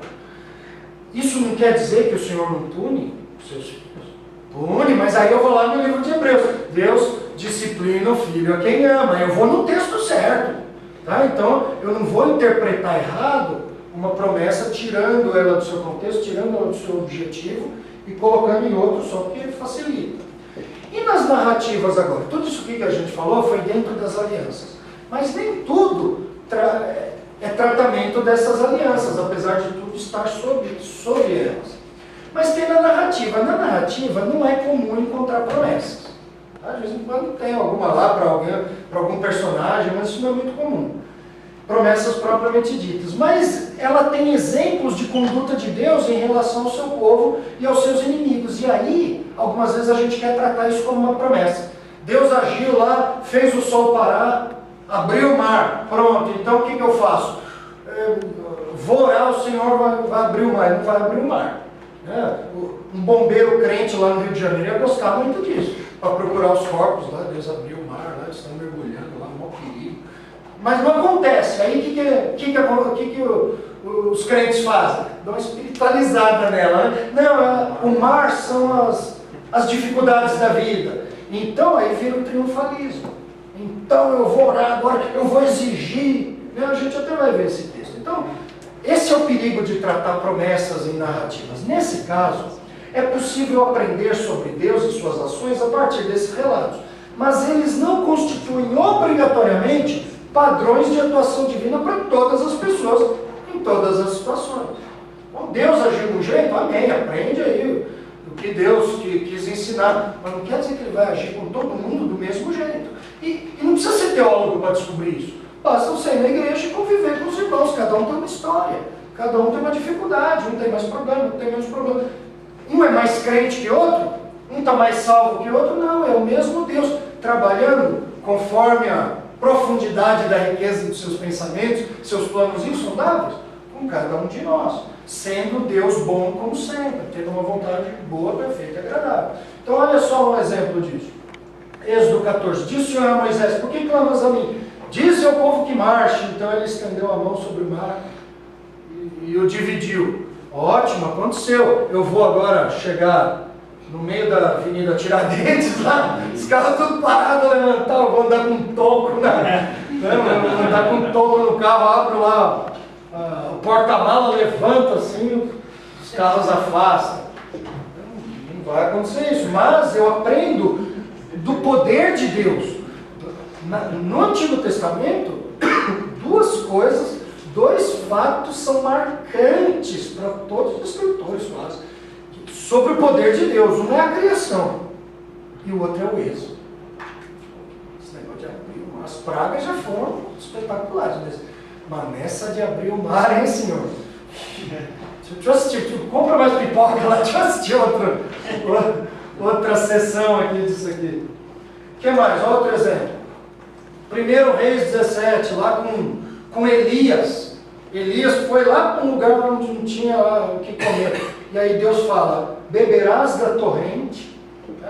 Isso não quer dizer que o Senhor não pune os seus filhos. Pune, mas aí eu vou lá no livro de Hebreus. Deus disciplina o filho a quem ama. Eu vou no texto certo. Tá? Então, eu não vou interpretar errado uma promessa, tirando ela do seu contexto, tirando ela do seu objetivo e colocando em outro só porque facilita. E nas narrativas agora? Tudo isso que a gente falou foi dentro das alianças. Mas nem tudo é tratamento dessas alianças, apesar de tudo estar sobre elas. Mas tem na narrativa. Na narrativa não é comum encontrar promessas. Às vezes quando tem alguma lá para alguém, para algum personagem, mas isso não é muito comum. Promessas propriamente ditas. Mas ela tem exemplos de conduta de Deus em relação ao seu povo e aos seus inimigos. E aí, algumas vezes a gente quer tratar isso como uma promessa. Deus agiu lá, fez o sol parar, abriu o mar, pronto, então o que eu faço? Vou orar, o Senhor vai abrir o mar. Ele não vai abrir o mar. Um bombeiro crente lá no Rio de Janeiro ia gostar muito disso, para procurar os corpos lá. Deus abriu o mar, lá, eles estão mergulhando lá, mó perigo. Mas não acontece. Aí o que os crentes fazem? Dão uma espiritualizada nela. Né? Não, o mar são as dificuldades da vida. Então aí vira o triunfalismo. Então eu vou orar agora, eu vou exigir. A gente até vai ver esse texto. Então, esse é o perigo de tratar promessas em narrativas. Nesse caso, é possível aprender sobre Deus e suas ações a partir desses relatos. Mas eles não constituem obrigatoriamente padrões de atuação divina para todas as pessoas, em todas as situações. Então, Deus agiu de um jeito, amém, aprende aí o que Deus quis ensinar. Mas não quer dizer que Ele vai agir com todo mundo do mesmo jeito. E não precisa ser teólogo para descobrir isso. Basta você ir na igreja e conviver com os irmãos. Cada um tem uma história, cada um tem uma dificuldade, um tem mais problema, um tem menos problema. Um é mais crente que outro, um está mais salvo que o outro. Não, é o mesmo Deus trabalhando conforme a profundidade da riqueza dos seus pensamentos, seus planos insondáveis, com cada um de nós, sendo Deus bom como sempre, tendo uma vontade boa, perfeita e agradável. Então olha só um exemplo disso. Êxodo 14, disse o Senhor a Moisés: por que clamas a mim? Dize ao povo que marche. Então ele estendeu a mão sobre o mar e o dividiu. Ótimo, aconteceu. Eu vou agora chegar no meio da Avenida Tiradentes, lá, os carros tudo parados a levantar, eu vou andar com um toco, vou andar com um toco no carro, abro lá, o porta-mala levanta assim, os carros afastam. Não vai acontecer isso, mas eu aprendo do poder de Deus. No Antigo Testamento, dois fatos são marcantes para todos os escritores quase, sobre o poder de Deus. Um é a criação e o outro é o êxodo. Esse negócio de abrir o mar, as pragas já foram espetaculares, mas nessa de abrir o mar, hein, Senhor? Deixa eu assistir, compra mais pipoca lá, deixa eu assistir outra sessão aqui disso aqui. O que mais? Outro exemplo. 1 Reis 17, lá com Elias. Elias foi lá para um lugar onde não tinha lá o que comer. E aí Deus fala: beberás da torrente,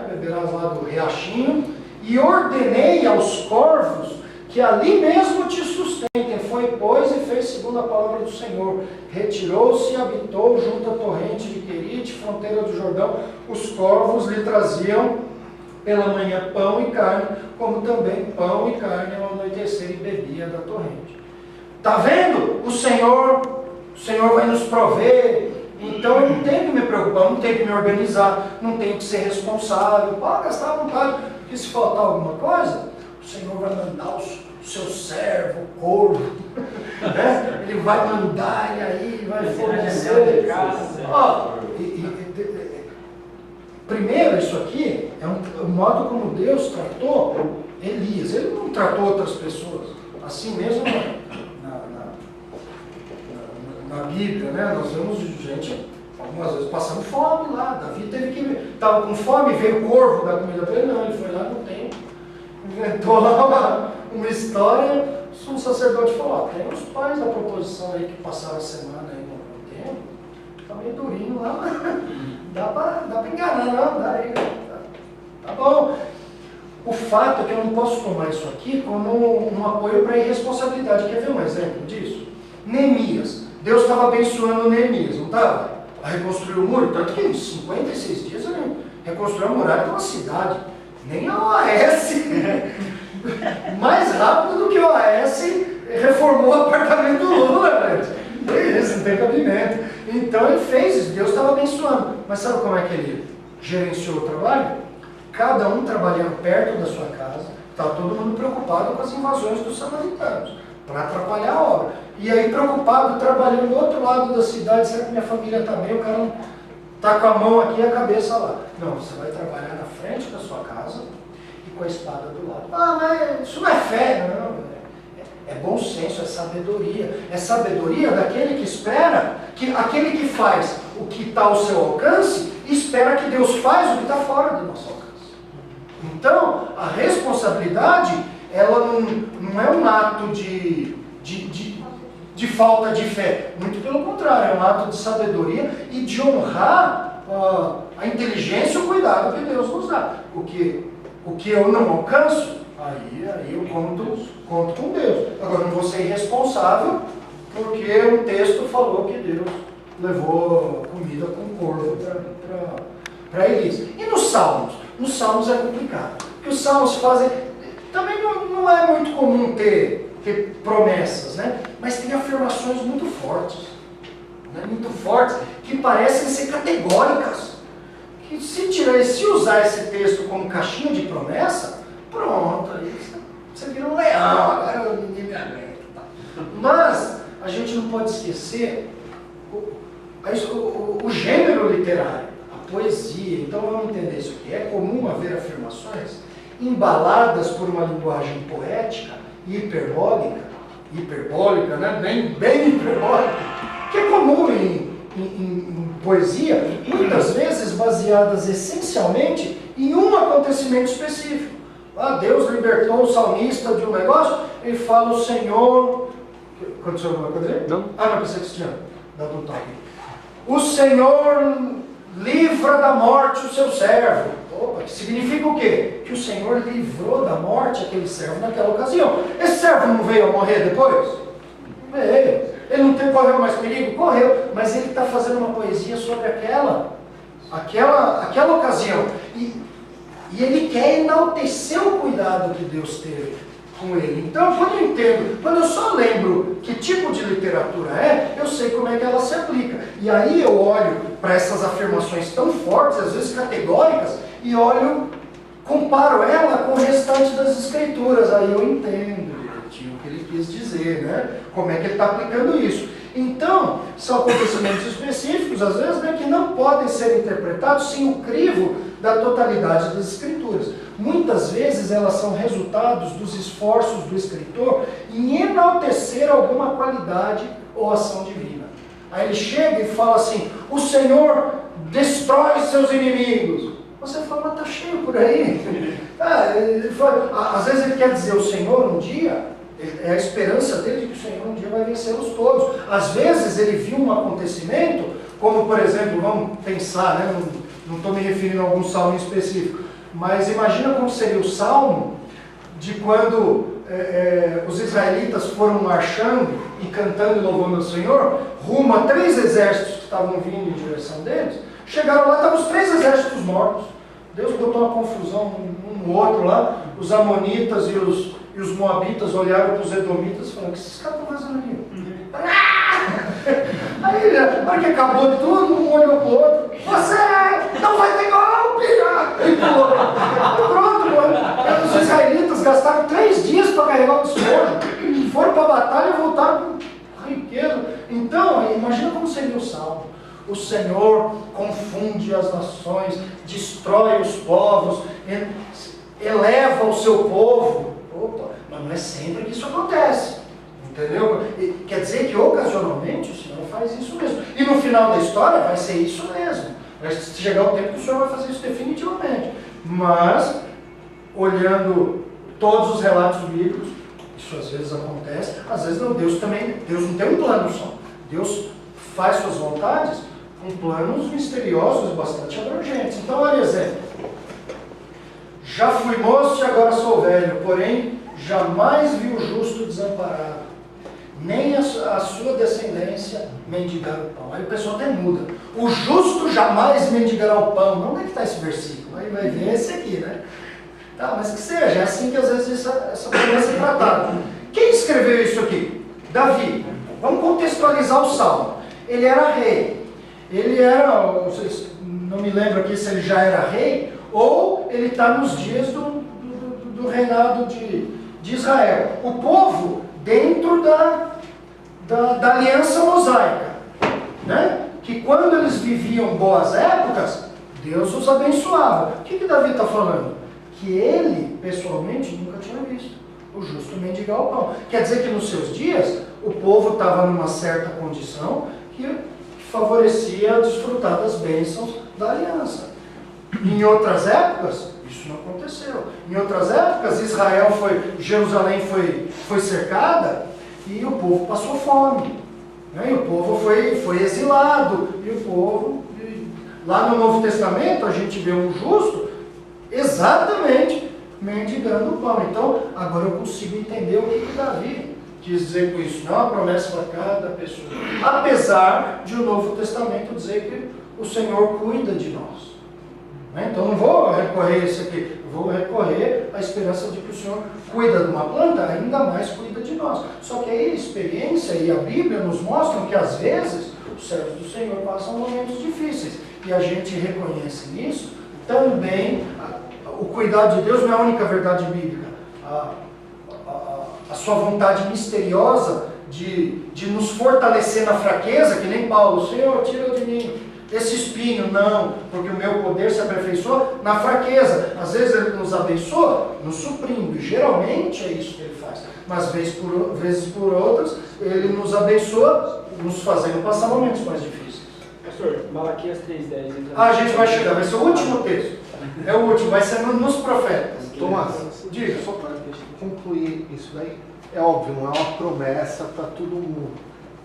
beberás lá do riachinho, e ordenei aos corvos que ali mesmo te sustentem. Foi, pois, e fez segundo a palavra do Senhor. Retirou-se e habitou junto à torrente de Querite, fronteira do Jordão. Os corvos lhe traziam pela manhã pão e carne, como também pão e carne ao anoitecer, e bebia da torrente. Está vendo? O Senhor vai nos prover. Então eu não tenho que me preocupar, não tenho que me organizar, não tenho que ser responsável. Pode gastar à vontade, porque se faltar alguma coisa, o Senhor vai mandar os seu servo, corvo, né? Ele vai mandar e aí vai fornecer. Ó, primeiro, isso aqui é o modo como Deus tratou Elias. Ele não tratou outras pessoas. Assim mesmo na Bíblia, né? Nós vemos gente algumas vezes passando fome lá. Davi teve que... Estava com fome, veio o corvo dar comida para ele. Não, ele foi lá no templo, inventou lá uma história. O sacerdote falou, tem os pais da proposição aí que passaram a semana aí no templo. Tá meio durinho lá, mas dá pra enganar, não, dá aí. Tá bom. O fato é que eu não posso tomar isso aqui como um apoio para a irresponsabilidade. Quer ver um exemplo disso? Neemias. Deus estava abençoando Neemias, não estava? A reconstruir o muro, tanto que em 56 dias ele reconstruiu a muralha de uma cidade. Nem a OAS, mais rápido do que a OAS, reformou o apartamento do Lula, gente. Isso, não tem cabimento. Então ele fez isso, Deus estava abençoando. Mas sabe como é que ele gerenciou o trabalho? Cada um trabalhando perto da sua casa, estava todo mundo preocupado com as invasões dos samaritanos, para atrapalhar a obra. E aí preocupado, trabalhando do outro lado da cidade, será que minha família está bem? O cara não está com a mão aqui e a cabeça lá. Não, você vai trabalhar na frente da sua casa e com a espada do lado. Ah, mas isso não é fé, não. É bom senso, é sabedoria. É sabedoria daquele que espera, que aquele que faz o que está ao seu alcance, espera que Deus faz o que está fora do nosso alcance. Então, a responsabilidade, ela não é um ato de falta de fé. Muito pelo contrário, é um ato de sabedoria e de honrar a inteligência e o cuidado que Deus nos dá. O que eu não alcanço, aí eu conto com Deus. Agora, não vou ser irresponsável porque um texto falou que Deus levou comida com corvo para Elias. E nos Salmos? Nos Salmos é complicado. Porque os Salmos fazem... Também não é muito comum ter promessas, né? Mas tem afirmações muito fortes. Né? Muito fortes, que parecem ser categóricas. Que se usar esse texto como caixinha de promessa, pronto, aí você vira um leão, agora ninguém me aguenta. Tá? Mas a gente não pode esquecer o gênero literário, a poesia. Então vamos entender isso aqui. É comum haver afirmações embaladas por uma linguagem poética e hiperbólica, né? bem hiperbólica, que é comum em poesia, muitas vezes baseadas essencialmente em um acontecimento específico. Deus libertou o salmista de um negócio, ele fala, o Senhor... Aconteceu alguma coisa aí? Não. Não pensei que tinha dado um toque. O Senhor livra da morte o seu servo. Opa, que significa o quê? Que o Senhor livrou da morte aquele servo naquela ocasião. Esse servo não veio a morrer depois? Veio. Ele não correu mais perigo? Correu. Mas ele está fazendo uma poesia sobre aquela ocasião. E ele quer enaltecer o cuidado que Deus teve com ele. Então, quando eu só lembro que tipo de literatura eu sei como é que ela se aplica. E aí eu olho para essas afirmações tão fortes, às vezes categóricas, e comparo ela com o restante das escrituras. Aí eu entendo direitinho o que ele quis dizer, né? Como é que ele está aplicando isso. Então, são acontecimentos específicos, às vezes, né, que não podem ser interpretados sem o crivo da totalidade das escrituras. Muitas vezes elas são resultados dos esforços do escritor em enaltecer alguma qualidade ou ação divina. Aí ele chega e fala assim, o Senhor destrói seus inimigos. Você fala, mas está cheio por aí. Às vezes ele quer dizer o Senhor um dia, é a esperança dele de que o Senhor um dia vai vencê-los todos. Às vezes ele viu um acontecimento, como por exemplo, vamos pensar, né? Não estou me referindo a algum salmo específico, mas imagina como seria o salmo de quando os israelitas foram marchando e cantando e louvando o Senhor, rumo a 3 exércitos que estavam vindo em direção deles. Chegaram lá, estavam os 3 exércitos mortos. Deus botou uma confusão um no outro lá. Os amonitas e os moabitas olharam para os edomitas e falaram, o que esses caras estão fazendo ali? Aí, na hora que acabou tudo, um olhou para o outro. Você não vai ter golpe! E pulou. Pronto, os israelitas israelitas gastaram 3 dias para carregar o despojo, foram para a batalha e voltaram com riqueza. Então, imagina como seria o salmo. O Senhor confunde as nações, destrói os povos, eleva o seu povo. Opa, mas não é sempre que isso acontece. Entendeu? Quer dizer que ocasionalmente o Senhor faz isso mesmo. E no final da história vai ser isso mesmo. Vai chegar o tempo que o Senhor vai fazer isso definitivamente. Mas, olhando todos os relatos bíblicos, isso às vezes acontece, às vezes não. Deus não tem um plano só. Deus faz suas vontades com planos misteriosos, bastante abrangentes. Então, olha exemplo. Já fui moço e agora sou velho, porém jamais vi o justo desamparado, nem a sua descendência mendigar o pão. Aí o pessoal até muda. O justo jamais mendigará o pão. Onde é que está esse versículo? Aí vai ver esse aqui, né? Tá, mas que seja, é assim que às vezes essa promessa é tratada. Quem escreveu isso aqui? Davi. Vamos contextualizar o Salmo. Ele era rei. Ele era, não me lembro aqui se ele já era rei, ou ele está nos dias do reinado de Israel. O povo dentro da aliança mosaica, né? Que quando eles viviam boas épocas, Deus os abençoava. O que Davi está falando? Que ele, pessoalmente, nunca tinha visto o justo mendigar o pão. Quer dizer que nos seus dias, o povo estava numa certa condição que favorecia desfrutar das bênçãos da aliança. Em outras épocas, isso não aconteceu. Em outras épocas, Jerusalém foi cercada e o povo passou fome. Né? E o povo foi exilado. E o povo, lá no Novo Testamento, a gente vê um justo exatamente mendigando o pão. Então, agora eu consigo entender o que Davi quis dizer com isso. Não é uma promessa para cada pessoa. Apesar de o Novo Testamento dizer que o Senhor cuida de nós. Então não vou recorrer a isso aqui, vou recorrer à esperança de que o Senhor cuida de uma planta, ainda mais cuida de nós. Só que aí a experiência e a Bíblia nos mostram que às vezes os servos do Senhor passam momentos difíceis. E a gente reconhece nisso também. O cuidado de Deus não é a única verdade bíblica. A sua vontade misteriosa de nos fortalecer na fraqueza, que nem Paulo, Senhor, tira de mim esse espinho, não, porque o meu poder se aperfeiçoa na fraqueza. Às vezes ele nos abençoa, nos suprindo, e geralmente é isso que ele faz. Mas vezes por outras, ele nos abençoa, nos fazendo passar momentos mais difíceis. Pastor, Malaquias 3:10. Então... A gente vai chegar, vai ser o último texto. É o último, vai ser nos profetas. Tomás, diga, só para concluir isso daí, é óbvio, não é uma promessa para todo mundo.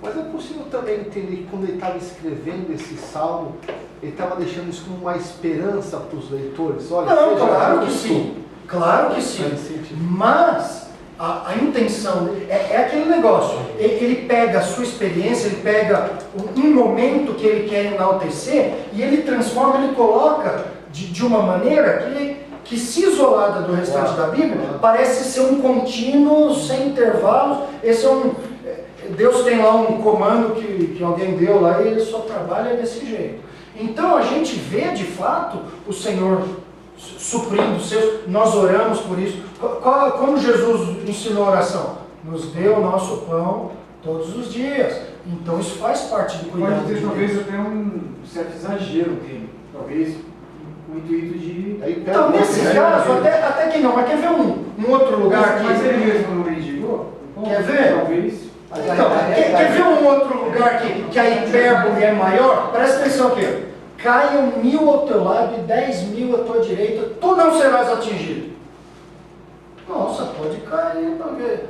Mas é possível também entender que quando ele estava escrevendo esse salmo, ele estava deixando isso como uma esperança para os leitores? Olha, não, claro que sim. Claro que sim. Mas a intenção é aquele negócio. Ele pega a sua experiência, ele pega um momento que ele quer enaltecer e ele transforma, ele coloca de uma maneira que se isolada do restante da Bíblia, parece ser um contínuo, sem intervalos. Esse é Deus tem lá um comando que alguém deu lá e ele só trabalha desse jeito. Então a gente vê de fato o Senhor suprindo os seus. Nós oramos por isso. Como Jesus ensinou a oração? Nos dê o nosso pão todos os dias. Então isso faz parte do cuidado Pode ter de Deus. talvez até um certo exagero dele. Talvez o intuito de... Então nesse caso, até que não. Mas quer ver um outro lugar aqui? Mas ele mesmo não mendigou? Quer ver? Talvez... Então, quer ver um outro lugar que a hipérbole é maior? Presta atenção aqui. Caiam 1000 ao teu lado e 10.000 à tua direita, tu não serás atingido. Nossa, pode cair, porque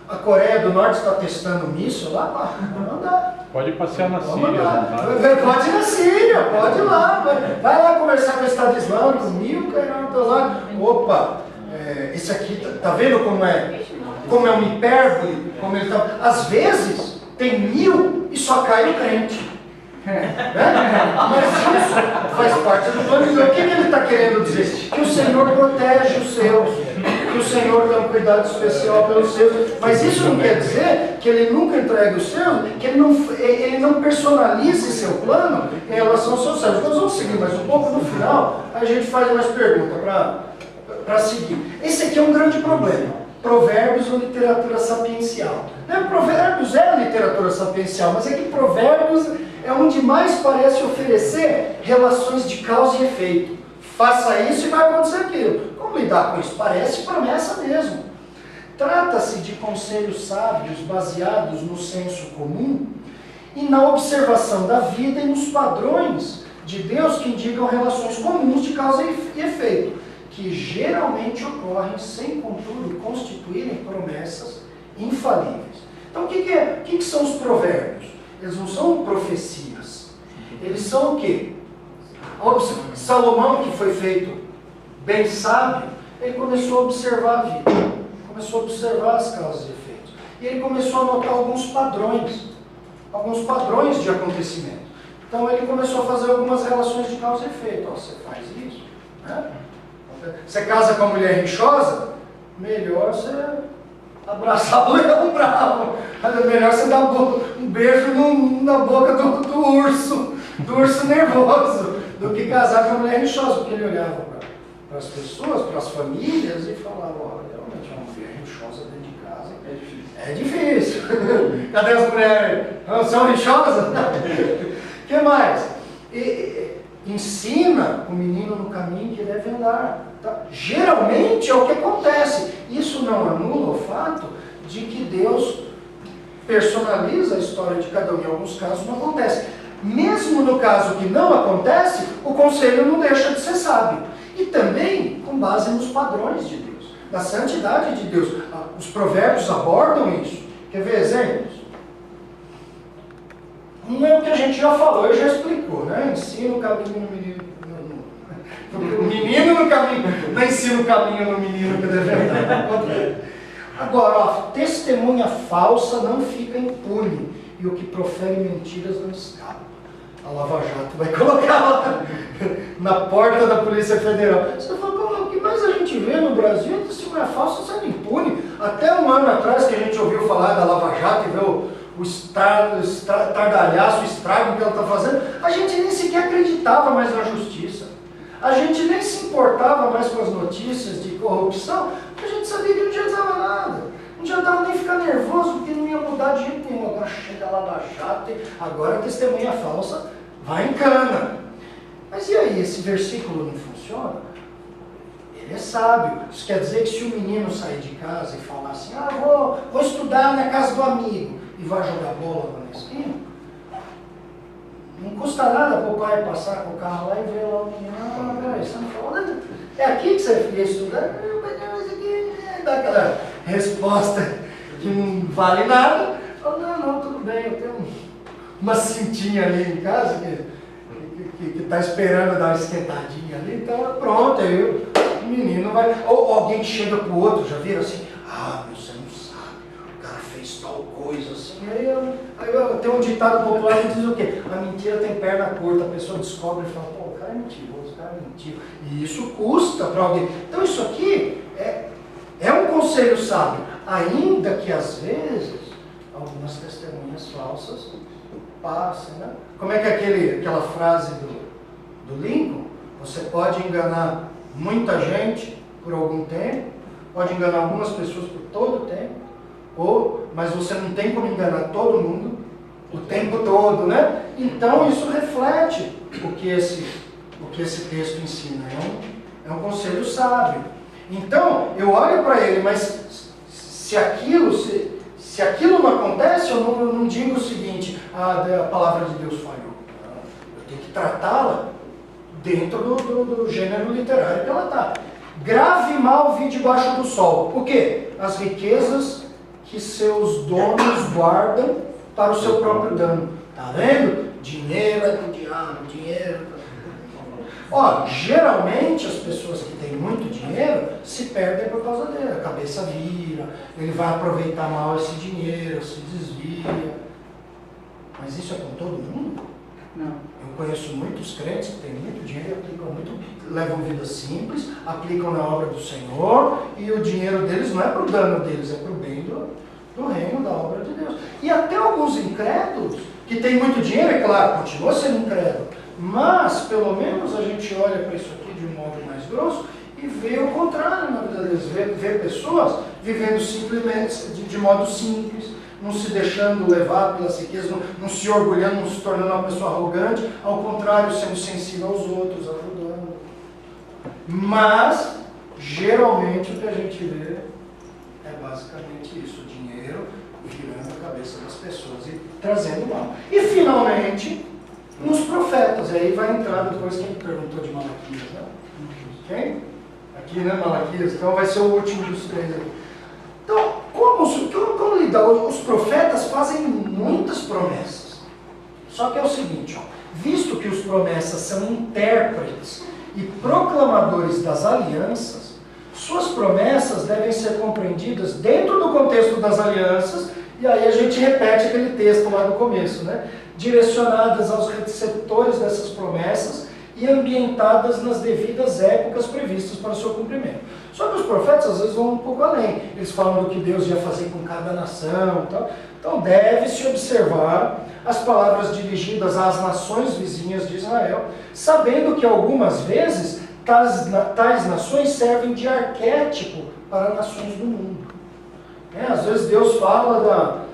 a Coreia do Norte está testando míssil lá, vamos andar. Pode passear na Vamos Síria. andar. Pode ir na Síria, pode ir lá. Vai lá conversar com o Estado Islâmico, 1000 cairão ao teu lado. Opa, esse aqui, tá vendo como é uma hipérbole? Como ele tá... Às vezes tem 1000 e só cai o crente. Né? Mas isso faz parte do plano de Deus. O que ele está querendo dizer? Que o Senhor protege os seus, que o Senhor tem um cuidado especial pelos seus. Mas isso não quer dizer que ele nunca entregue os seus, que ele não personalize seu plano em relação aos seus servos. Nós vamos seguir mais um pouco, no final a gente faz mais perguntas para seguir. Esse aqui é um grande problema. Provérbios ou literatura sapiencial. Né? Provérbios é literatura sapiencial, mas é que Provérbios é onde mais parece oferecer relações de causa e efeito. Faça isso e vai acontecer aquilo. Como lidar com isso? Parece promessa mesmo. Trata-se de conselhos sábios baseados no senso comum e na observação da vida e nos padrões de Deus que indicam relações comuns de causa e efeito, que geralmente ocorrem sem, contudo, constituírem promessas infalíveis. Então, o que são os provérbios? Eles não são profecias. Eles são o quê? Salomão, que foi feito bem sábio, ele começou a observar a vida, começou a observar as causas e efeitos. E ele começou a notar alguns padrões de acontecimento. Então ele começou a fazer algumas relações de causa e efeito. Ó, você faz isso, né? Você casa com uma mulher rixosa, melhor você abraçar o leão bravo. Melhor você dar um beijo na boca do urso nervoso, do que casar com uma mulher rixosa, porque ele olhava para as pessoas, para as famílias e falava, olha, realmente uma mulher rixosa dentro de casa é difícil. Cadê as mulheres? Não são rixosas? O que mais? Ensina o menino no caminho que deve andar. Tá? Geralmente é o que acontece. Isso não anula o fato de que Deus personaliza a história de cada um. Em alguns casos não acontece. Mesmo no caso que não acontece, o conselho não deixa de ser sábio. E também com base nos padrões de Deus, na santidade de Deus. Os provérbios abordam isso. Quer ver exemplos? Um é o que a gente já falou, já explicou, né? Ensina o caminho no menino. O menino no caminho, não ensina o caminho no menino que deve andar. Agora, ó, testemunha falsa não fica impune, e o que profere mentiras não escapa. A Lava Jato vai colocar lá na porta da Polícia Federal. Você fala, o que mais a gente vê no Brasil é testemunha falsa sendo impune. Até um ano atrás que a gente ouviu falar da Lava Jato e viu o estardalhaço, o estrago que ela está fazendo, a gente nem sequer acreditava mais na justiça. A gente nem se importava mais com as notícias de corrupção, porque a gente sabia que não adiantava nada. Não adiantava nem ficar nervoso, porque não ia mudar de jeito nenhum. Agora chega lá da chata, agora a testemunha falsa vai em cana. Mas e aí, esse versículo não funciona? Ele é sábio. Isso quer dizer que se o menino sair de casa e falar assim, vou estudar na casa do amigo, e vai jogar bola lá na esquina, não custa nada para o pai passar com o carro lá e ver lá o menino, peraí, você não falou, é aqui que você ia estudar? Mas aqui dá aquela resposta que não vale nada. Fala, não, tudo bem, eu tenho uma cintinha ali em casa que está esperando dar uma esquentadinha ali, então pronto, aí o menino vai, ou alguém chega pro outro, já viram assim, você não sabe, o cara fez tal coisa assim, aí tem um ditado popular que diz o quê? A mentira tem perna curta, a pessoa descobre e fala, pô, o cara é mentiroso, o cara mentiu, e isso custa para alguém. Então isso aqui é um conselho sábio, ainda que às vezes algumas testemunhas falsas passem, né? Como é que é aquela frase do Lincoln? Você pode enganar muita gente por algum tempo, pode enganar algumas pessoas por todo o tempo, mas você não tem como enganar todo mundo o tempo todo, né? Então isso reflete o que esse texto ensina, é um conselho sábio. Então eu olho para ele, mas se aquilo não acontece, eu não digo o seguinte, a palavra de Deus falhou. Eu tenho que tratá-la dentro do gênero literário que ela está. Grave mal vi debaixo do sol. O quê? As riquezas que seus donos guardam para o seu próprio dano. Está vendo? Dinheiro é do diabo, dinheiro. Geralmente as pessoas que têm muito dinheiro se perdem por causa dele. A cabeça vira, ele vai aproveitar mal esse dinheiro, se desvia. Mas isso é com todo mundo? Não. Eu conheço muitos crentes que têm muito dinheiro, levam vida simples, aplicam na obra do Senhor, e o dinheiro deles não é para o dano deles, é para o bem do reino, da obra de Deus. E até alguns incrédulos, que têm muito dinheiro, é claro, continua sendo incrédulo, mas pelo menos a gente olha para isso aqui de um modo mais grosso, e e vê o contrário na vida deles, vê pessoas vivendo simplesmente, de modo simples, não se deixando levar pelas riquezas, não se orgulhando, não se tornando uma pessoa arrogante, ao contrário, sendo sensível aos outros, ajudando. Mas, geralmente, o que a gente vê é basicamente isso, o dinheiro virando a cabeça das pessoas e trazendo mal. E, finalmente, nos profetas, e aí vai entrar depois quem perguntou de Malaquias, né? Quem? Aqui, né, Malaquias? Então vai ser o último dos três aqui. Então, como lidar? Os profetas fazem muitas promessas. Só que é o seguinte, ó, visto que os promessas são intérpretes e proclamadores das alianças, suas promessas devem ser compreendidas dentro do contexto das alianças, e aí a gente repete aquele texto lá no começo, né? Direcionadas aos receptores dessas promessas e ambientadas nas devidas épocas previstas para o seu cumprimento. Só que os profetas às vezes vão um pouco além. Eles falam do que Deus ia fazer com cada nação e tal. Então deve-se observar as palavras dirigidas às nações vizinhas de Israel, sabendo que algumas vezes tais nações servem de arquétipo para nações do mundo. Às vezes Deus fala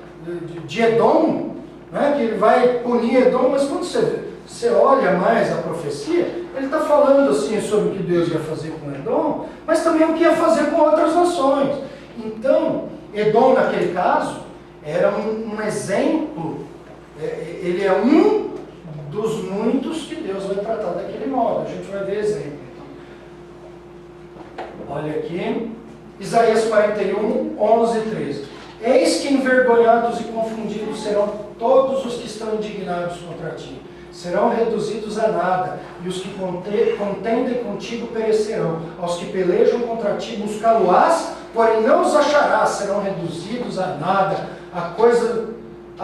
de Edom, né, que ele vai punir Edom, mas quando você olha mais a profecia, ele está falando assim sobre o que Deus ia fazer com Edom, mas também o que ia fazer com outras nações. Então, Edom naquele caso era um exemplo, ele é um dos muitos que Deus vai tratar daquele modo. A gente vai ver exemplo. Olha aqui, Isaías 41, 11 e 13. Eis que envergonhados e confundidos serão todos os que estão indignados contra ti. Serão reduzidos a nada, e os que contendem contigo perecerão. Aos que pelejam contra ti buscá-lo-ás, porém não os acharás, serão reduzidos a nada, a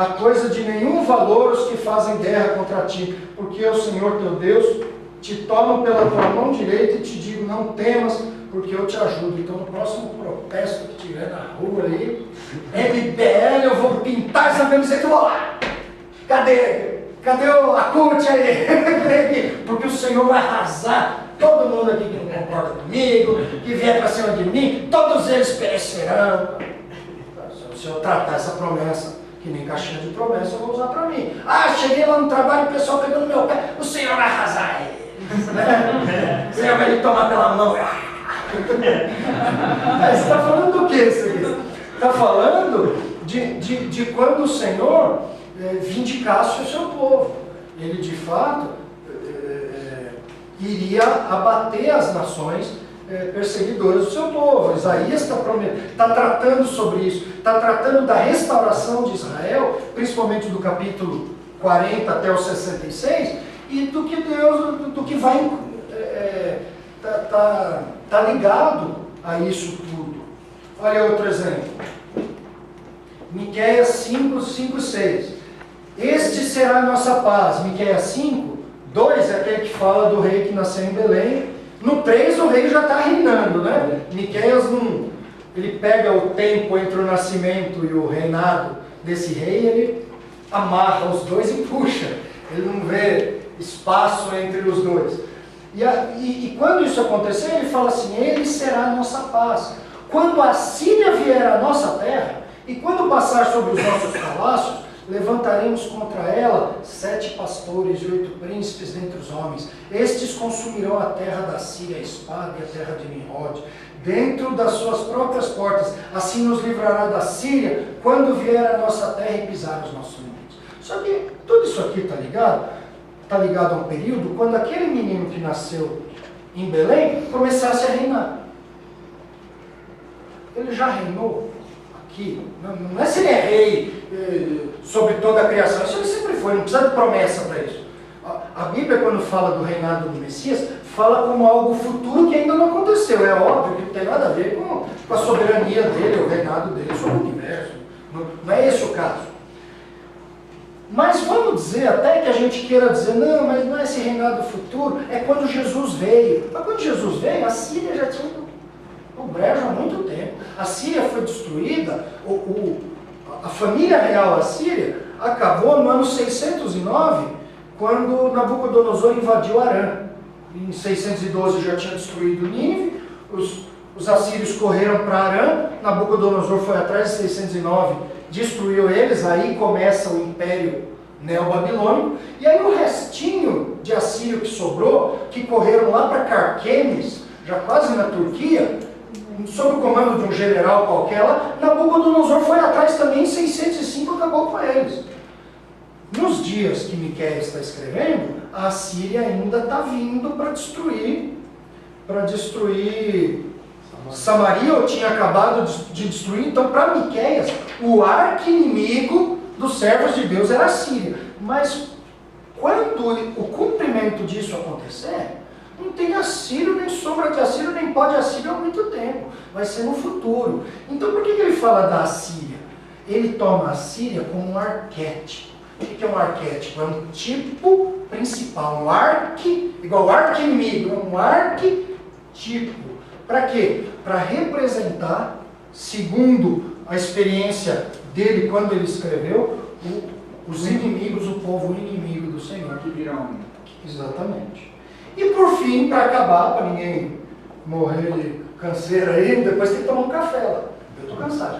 coisa de nenhum valor os que fazem guerra contra ti, porque o Senhor teu Deus te toma pela tua mão direita e te digo, não temas, porque eu te ajudo. Então no próximo protesto que tiver na rua aí, MBL, eu vou pintar essa camiseta e vou lá. Cadê a CUT aí? Porque o Senhor vai arrasar todo mundo aqui que não concorda comigo, que vier para cima de mim, todos eles perecerão. Se eu tratar essa promessa, que nem caixinha de promessa, eu vou usar para mim. Cheguei lá no trabalho, o pessoal pegando meu pé, o Senhor vai arrasar eles. Né? O Senhor vai me tomar pela mão. Você está falando do que isso aqui? Está falando de quando o Senhor vindicasse o seu povo. Ele de fato iria abater as nações perseguidoras do seu povo. Isaías está tratando sobre isso, está tratando da restauração de Israel, principalmente do capítulo 40 até o 66, e do que vai tá ligado a isso tudo. Olha outro exemplo. Miqueias 5, 5 e 6. Este será a nossa paz. Miqueias 5, 2 é aquele que fala do rei que nasceu em Belém. No 3 o rei já está reinando, né? Miqueias ele pega o tempo entre o nascimento e o reinado desse rei, ele amarra os dois e puxa. Ele não vê espaço entre os dois. E quando isso acontecer, ele fala assim, ele será a nossa paz. Quando a Síria vier à nossa terra, e quando passar sobre os nossos palácios, levantaremos contra ela 7 pastores e 8 príncipes dentre os homens. Estes consumirão a terra da Síria, a espada e a terra de Nimrod, dentro das suas próprias portas. Assim nos livrará da Síria, quando vier à nossa terra e pisar os nossos limites. Só que tudo isso aqui está ligado? Está ligado a um período quando aquele menino que nasceu em Belém começasse a reinar. Ele já reinou aqui. Não é se ele é rei sobre toda a criação. Isso ele sempre foi, não precisa de promessa para isso. A Bíblia, quando fala do reinado do Messias, fala como algo futuro que ainda não aconteceu. É óbvio que não tem nada a ver com a soberania dele, o reinado dele sobre o universo. Não é esse o caso. Mas vamos dizer, até que a gente queira dizer, não, mas não é esse reinado futuro, é quando Jesus veio. Mas quando Jesus veio, a Síria já tinha o brejo há muito tempo. A Síria foi destruída, a família real assíria acabou no ano 609, quando Nabucodonosor invadiu Arã. Em 612 já tinha destruído Nínive, os assírios correram para Arã, Nabucodonosor foi atrás de 609, destruiu eles, aí começa o Império Neobabilônico, e aí o restinho de assírio que sobrou, que correram lá para Carquemes, já quase na Turquia, sob o comando de um general qualquer lá, Nabucodonosor foi atrás também, em 605 acabou com eles. Nos dias que Miqueias está escrevendo, a Assíria ainda está vindo para destruir Samaria, ou tinha acabado de destruir. Então, para Miqueias, o arqui-inimigo dos servos de Deus era a Síria. Mas quando o cumprimento disso acontecer, não tem assírio, nem sombra de assírio, nem pó de assírio há muito tempo. Vai ser no futuro. Então, por que ele fala da Assíria? Ele toma a Síria como um arquétipo. O que é um arquétipo? É um tipo principal, um igual arqui-inimigo, é um arquetipo. Para quê? Para representar, segundo a experiência dele quando ele escreveu, os inimigos, o povo inimigo do Senhor. Que virão. Exatamente. E por fim, para acabar, para ninguém morrer de canseira aí, depois tem que tomar um café lá. Eu estou cansado.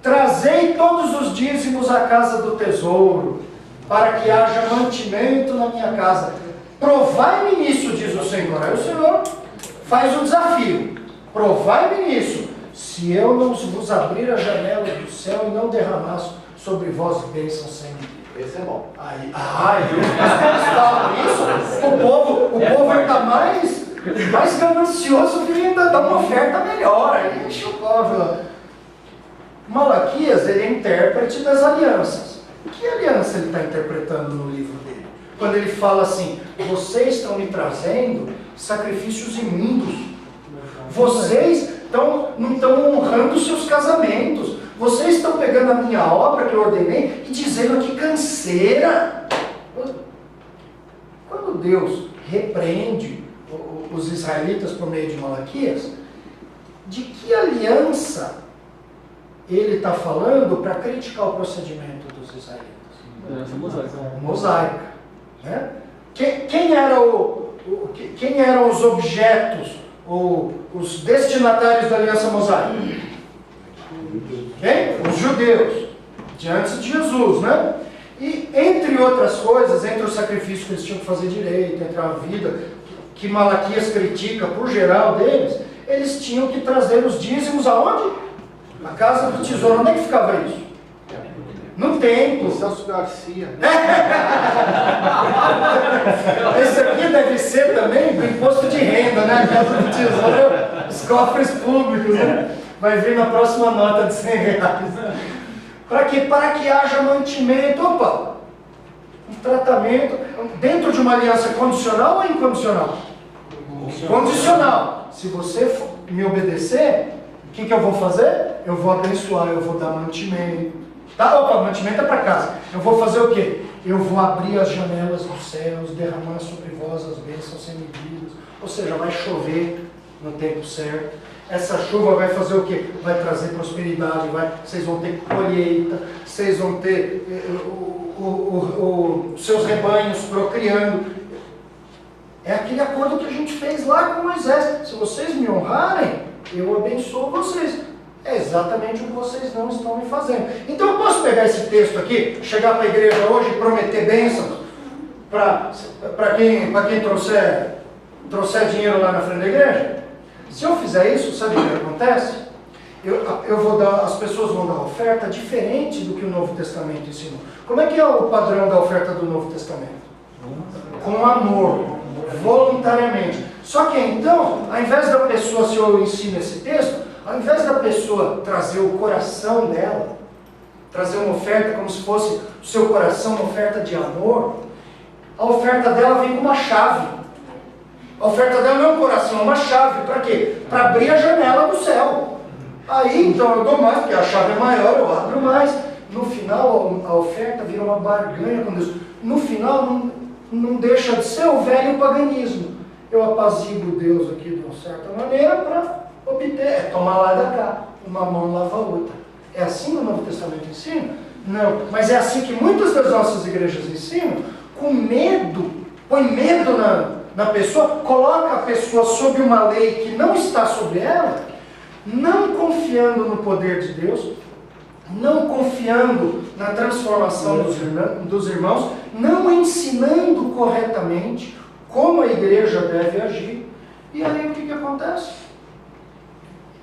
Trazei todos os dízimos à casa do tesouro, para que haja mantimento na minha casa. Provai-me nisso, diz o Senhor. Aí o Senhor faz o desafio. Provai-me nisso, se eu não vos abrir a janela do céu e não derramar sobre vós bênçãos sem medida. Esse é bom. Aí, isso, o povo está mais ganancioso que ainda dá uma oferta melhor. Aí enche o povo lá. Malaquias, ele é intérprete das alianças. Que aliança ele está interpretando no livro dele? Quando ele fala assim, vocês estão me trazendo sacrifícios imundos. Vocês não estão honrando os seus casamentos. Vocês estão pegando a minha obra que eu ordenei e dizendo que canseira. Quando Deus repreende os israelitas por meio de Malaquias, de que aliança ele está falando para criticar o procedimento dos israelitas? Mosaica. Né? Quem eram os objetos, os destinatários da aliança mosaica? Quem? Os judeus, diante de Jesus, né? E entre outras coisas, entre os sacrifícios que eles tinham que fazer direito, entre a vida que Malaquias critica por geral deles, eles tinham que trazer os dízimos aonde? Na casa do tesouro. Onde é que ficava isso? No templo. O Celso Garcia. Esse aqui deve ser também do imposto de renda, né? A casa do tesouro, os cofres públicos, né? Vai vir na próxima nota de 100 reais. Para quê? Para que haja mantimento. Opa! Um tratamento dentro de uma aliança condicional ou incondicional? Condicional. Se você me obedecer, o que eu vou fazer? Eu vou abençoar, eu vou dar mantimento. Tá? Opa, mantimento é para casa. Eu vou fazer o quê? Eu vou abrir as janelas dos céus, derramar sobre vós as bênçãos sem medidas. Ou seja, vai chover no tempo certo. Essa chuva vai fazer o quê? Vai trazer prosperidade, vocês vão ter colheita, vocês vão ter seus rebanhos procriando. É aquele acordo que a gente fez lá com Moisés. Se vocês me honrarem, eu abençoo vocês. É exatamente o que vocês não estão me fazendo. Então eu posso pegar esse texto aqui, chegar para a igreja hoje e prometer bênçãos para quem trouxer dinheiro lá na frente da igreja? Se eu fizer isso, sabe o que acontece? As pessoas vão dar oferta diferente do que o Novo Testamento ensinou. Como é que é o padrão da oferta do Novo Testamento? Com amor, voluntariamente. Só que então, ao invés da pessoa, se eu ensino esse texto, ao invés da pessoa trazer o coração dela, trazer uma oferta como se fosse o seu coração, uma oferta de amor, a oferta dela vem com uma chave. A oferta dela não é um coração, é uma chave. Para quê? Para abrir a janela do céu. Aí então eu dou mais, porque a chave é maior, eu abro mais. No final a oferta vira uma barganha com Deus. No final não deixa de ser o velho paganismo. Eu apazigo Deus aqui de uma certa maneira para obter, tomar lá da cá. Uma mão lava a outra. É assim que o Novo Testamento ensina? Não. Mas é assim que muitas das nossas igrejas ensinam, com medo, põe medo na na pessoa, coloca a pessoa sob uma lei que não está sobre ela, não confiando no poder de Deus, não confiando na transformação dos irmãos, não ensinando corretamente como a igreja deve agir. E aí o que acontece?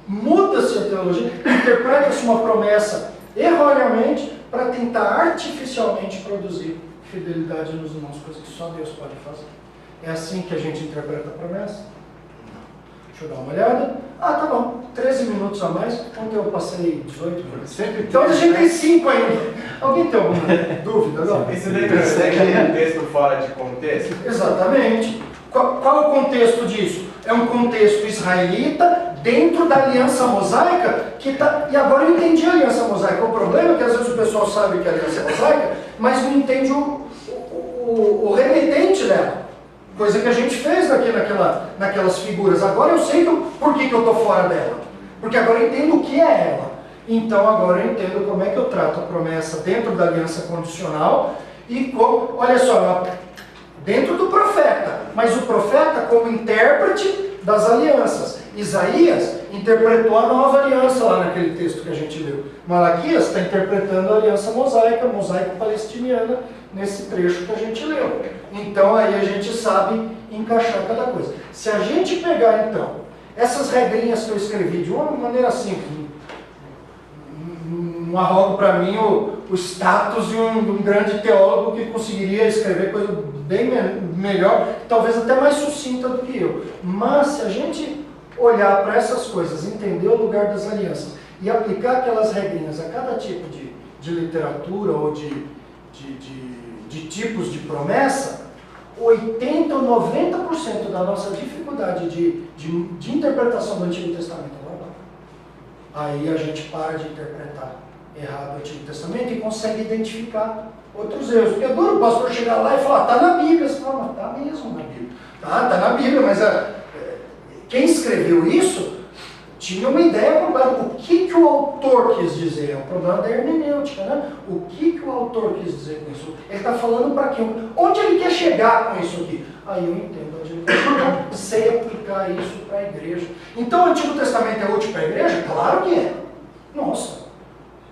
Muda-se a teologia, interpreta-se uma promessa erroneamente para tentar artificialmente produzir fidelidade nos irmãos, coisa que só Deus pode fazer. É assim que a gente interpreta a promessa? Deixa eu dar uma olhada. Ah, tá bom, 13 minutos a mais. Ontem eu passei 18 minutos. Então a gente tem 5 ainda. Alguém tem alguma dúvida? Não? Isso daí é um texto fora de contexto? Exatamente. Qual é o contexto disso? É um contexto israelita dentro da aliança mosaica que tá. E agora eu entendi a aliança mosaica. O problema é que às vezes o pessoal sabe que é a aliança mosaica, mas não entende o remetente dela. Coisa que a gente fez naquelas figuras. Agora eu sei por que eu estou fora dela. Porque agora eu entendo o que é ela. Então agora eu entendo como é que eu trato a promessa dentro da aliança condicional e como, olha só, dentro do profeta, mas o profeta como intérprete das alianças. Isaías interpretou a nova aliança lá naquele texto que a gente leu. Malaquias está interpretando a aliança mosaica, mosaico-palestiniana, nesse trecho que a gente leu. Então aí a gente sabe encaixar cada coisa. Se a gente pegar então essas regrinhas que eu escrevi de uma maneira simples, não arrogo para mim o status de um grande teólogo que conseguiria escrever coisa bem melhor, talvez até mais sucinta do que eu. Mas se a gente olhar para essas coisas, entender o lugar das alianças e aplicar aquelas regrinhas a cada tipo de literatura ou de tipos de promessa, 80% ou 90% da nossa dificuldade de interpretação do Antigo Testamento é normal. Aí a gente para de interpretar errado o Antigo Testamento e consegue identificar outros erros. Porque é duro o pastor chegar lá e falar, está na Bíblia. Você fala, mas está mesmo na Bíblia. Está na Bíblia, mas quem escreveu isso tinha uma ideia completa. O que o autor quis dizer? É o problema da hermenêutica, né? O que o autor quis dizer com isso? Ele está falando para quem? Onde ele quer chegar com isso aqui? Aí eu entendo onde ele quer chegar. Sei aplicar isso para a igreja. Então o Antigo Testamento é útil para a igreja? Claro que é. Nossa,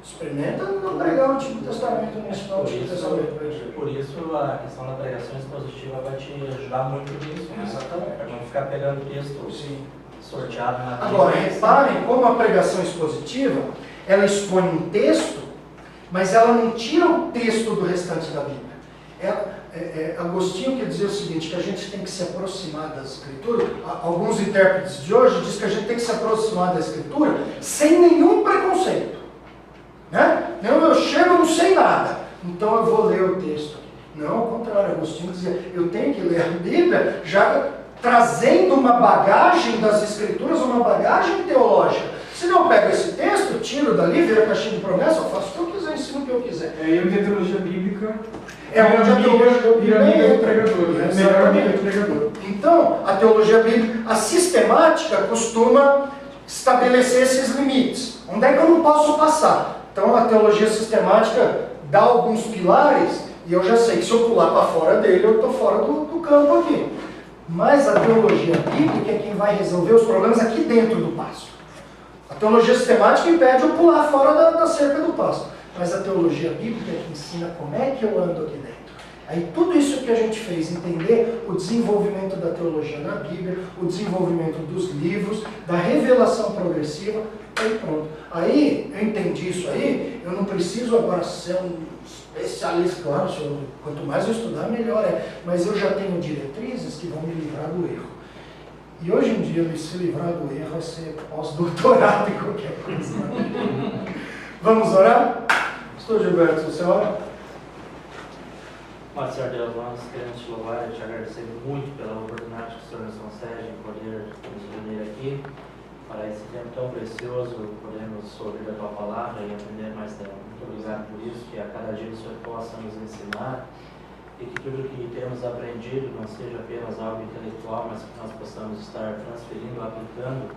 experimenta não pregar o Antigo Testamento nesse Antigo Testamento para a igreja. Por isso a questão da pregação expositiva vai te ajudar muito nisso, né? Exatamente. Para não ficar pegando texto sorteado na Bíblia. Agora, reparem como a pregação expositiva, ela expõe um texto, mas ela não tira o texto do restante da Bíblia. Agostinho quer dizer o seguinte, que a gente tem que se aproximar das Escrituras. Alguns intérpretes de hoje dizem que a gente tem que se aproximar da Escritura sem nenhum preconceito. Né? Eu chego, eu não sei nada, então eu vou ler o texto. Não, ao contrário, Agostinho dizia, eu tenho que ler a Bíblia já trazendo uma bagagem das Escrituras, uma bagagem teológica. Se não eu pego esse texto, tiro dali, viro a caixinha de promessa, eu faço o que eu quiser, ensino o que eu quiser. É onde a teologia bíblica é onde a teologia bíblica é o pregador, né? Melhor amigo do pregador. Então, a teologia bíblica, a sistemática costuma estabelecer esses limites. Onde é que eu não posso passar? Então, a teologia sistemática dá alguns pilares e eu já sei que se eu pular para fora dele, eu estou fora do campo aqui. Mas a teologia bíblica é quem vai resolver os problemas aqui dentro do pasto. A teologia sistemática impede eu pular fora da cerca do pasto. Mas a teologia bíblica é que ensina como é que eu ando aqui dentro. Aí tudo isso que a gente fez, entender o desenvolvimento da teologia na Bíblia, o desenvolvimento dos livros, da revelação progressiva, aí pronto. Aí, eu entendi isso aí, eu não preciso agora ser um especialista, claro, quanto mais eu estudar, melhor é. Mas eu já tenho diretrizes que vão me livrar do erro. E hoje em dia, se livrar do erro é ser pós-doutorado em qualquer coisa. Vamos orar? Pastor Gilberto, você ora? Mas, Senhor Deus, nós queremos te louvar e te agradecer muito pela oportunidade que o Senhor nos concede em poder nos reunir aqui para esse tempo tão precioso, podemos ouvir a Tua palavra e aprender mais dela. Muito obrigado por isso, que a cada dia o Senhor possa nos ensinar e que tudo que temos aprendido não seja apenas algo intelectual, mas que nós possamos estar transferindo, aplicando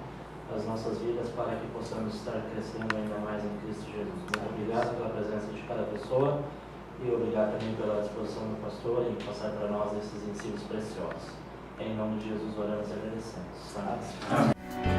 as nossas vidas para que possamos estar crescendo ainda mais em Cristo Jesus. Muito obrigado pela presença de cada pessoa e obrigado também pela disposição do pastor em passar para nós esses ensinos preciosos. Em nome de Jesus oramos e agradecemos. Amém.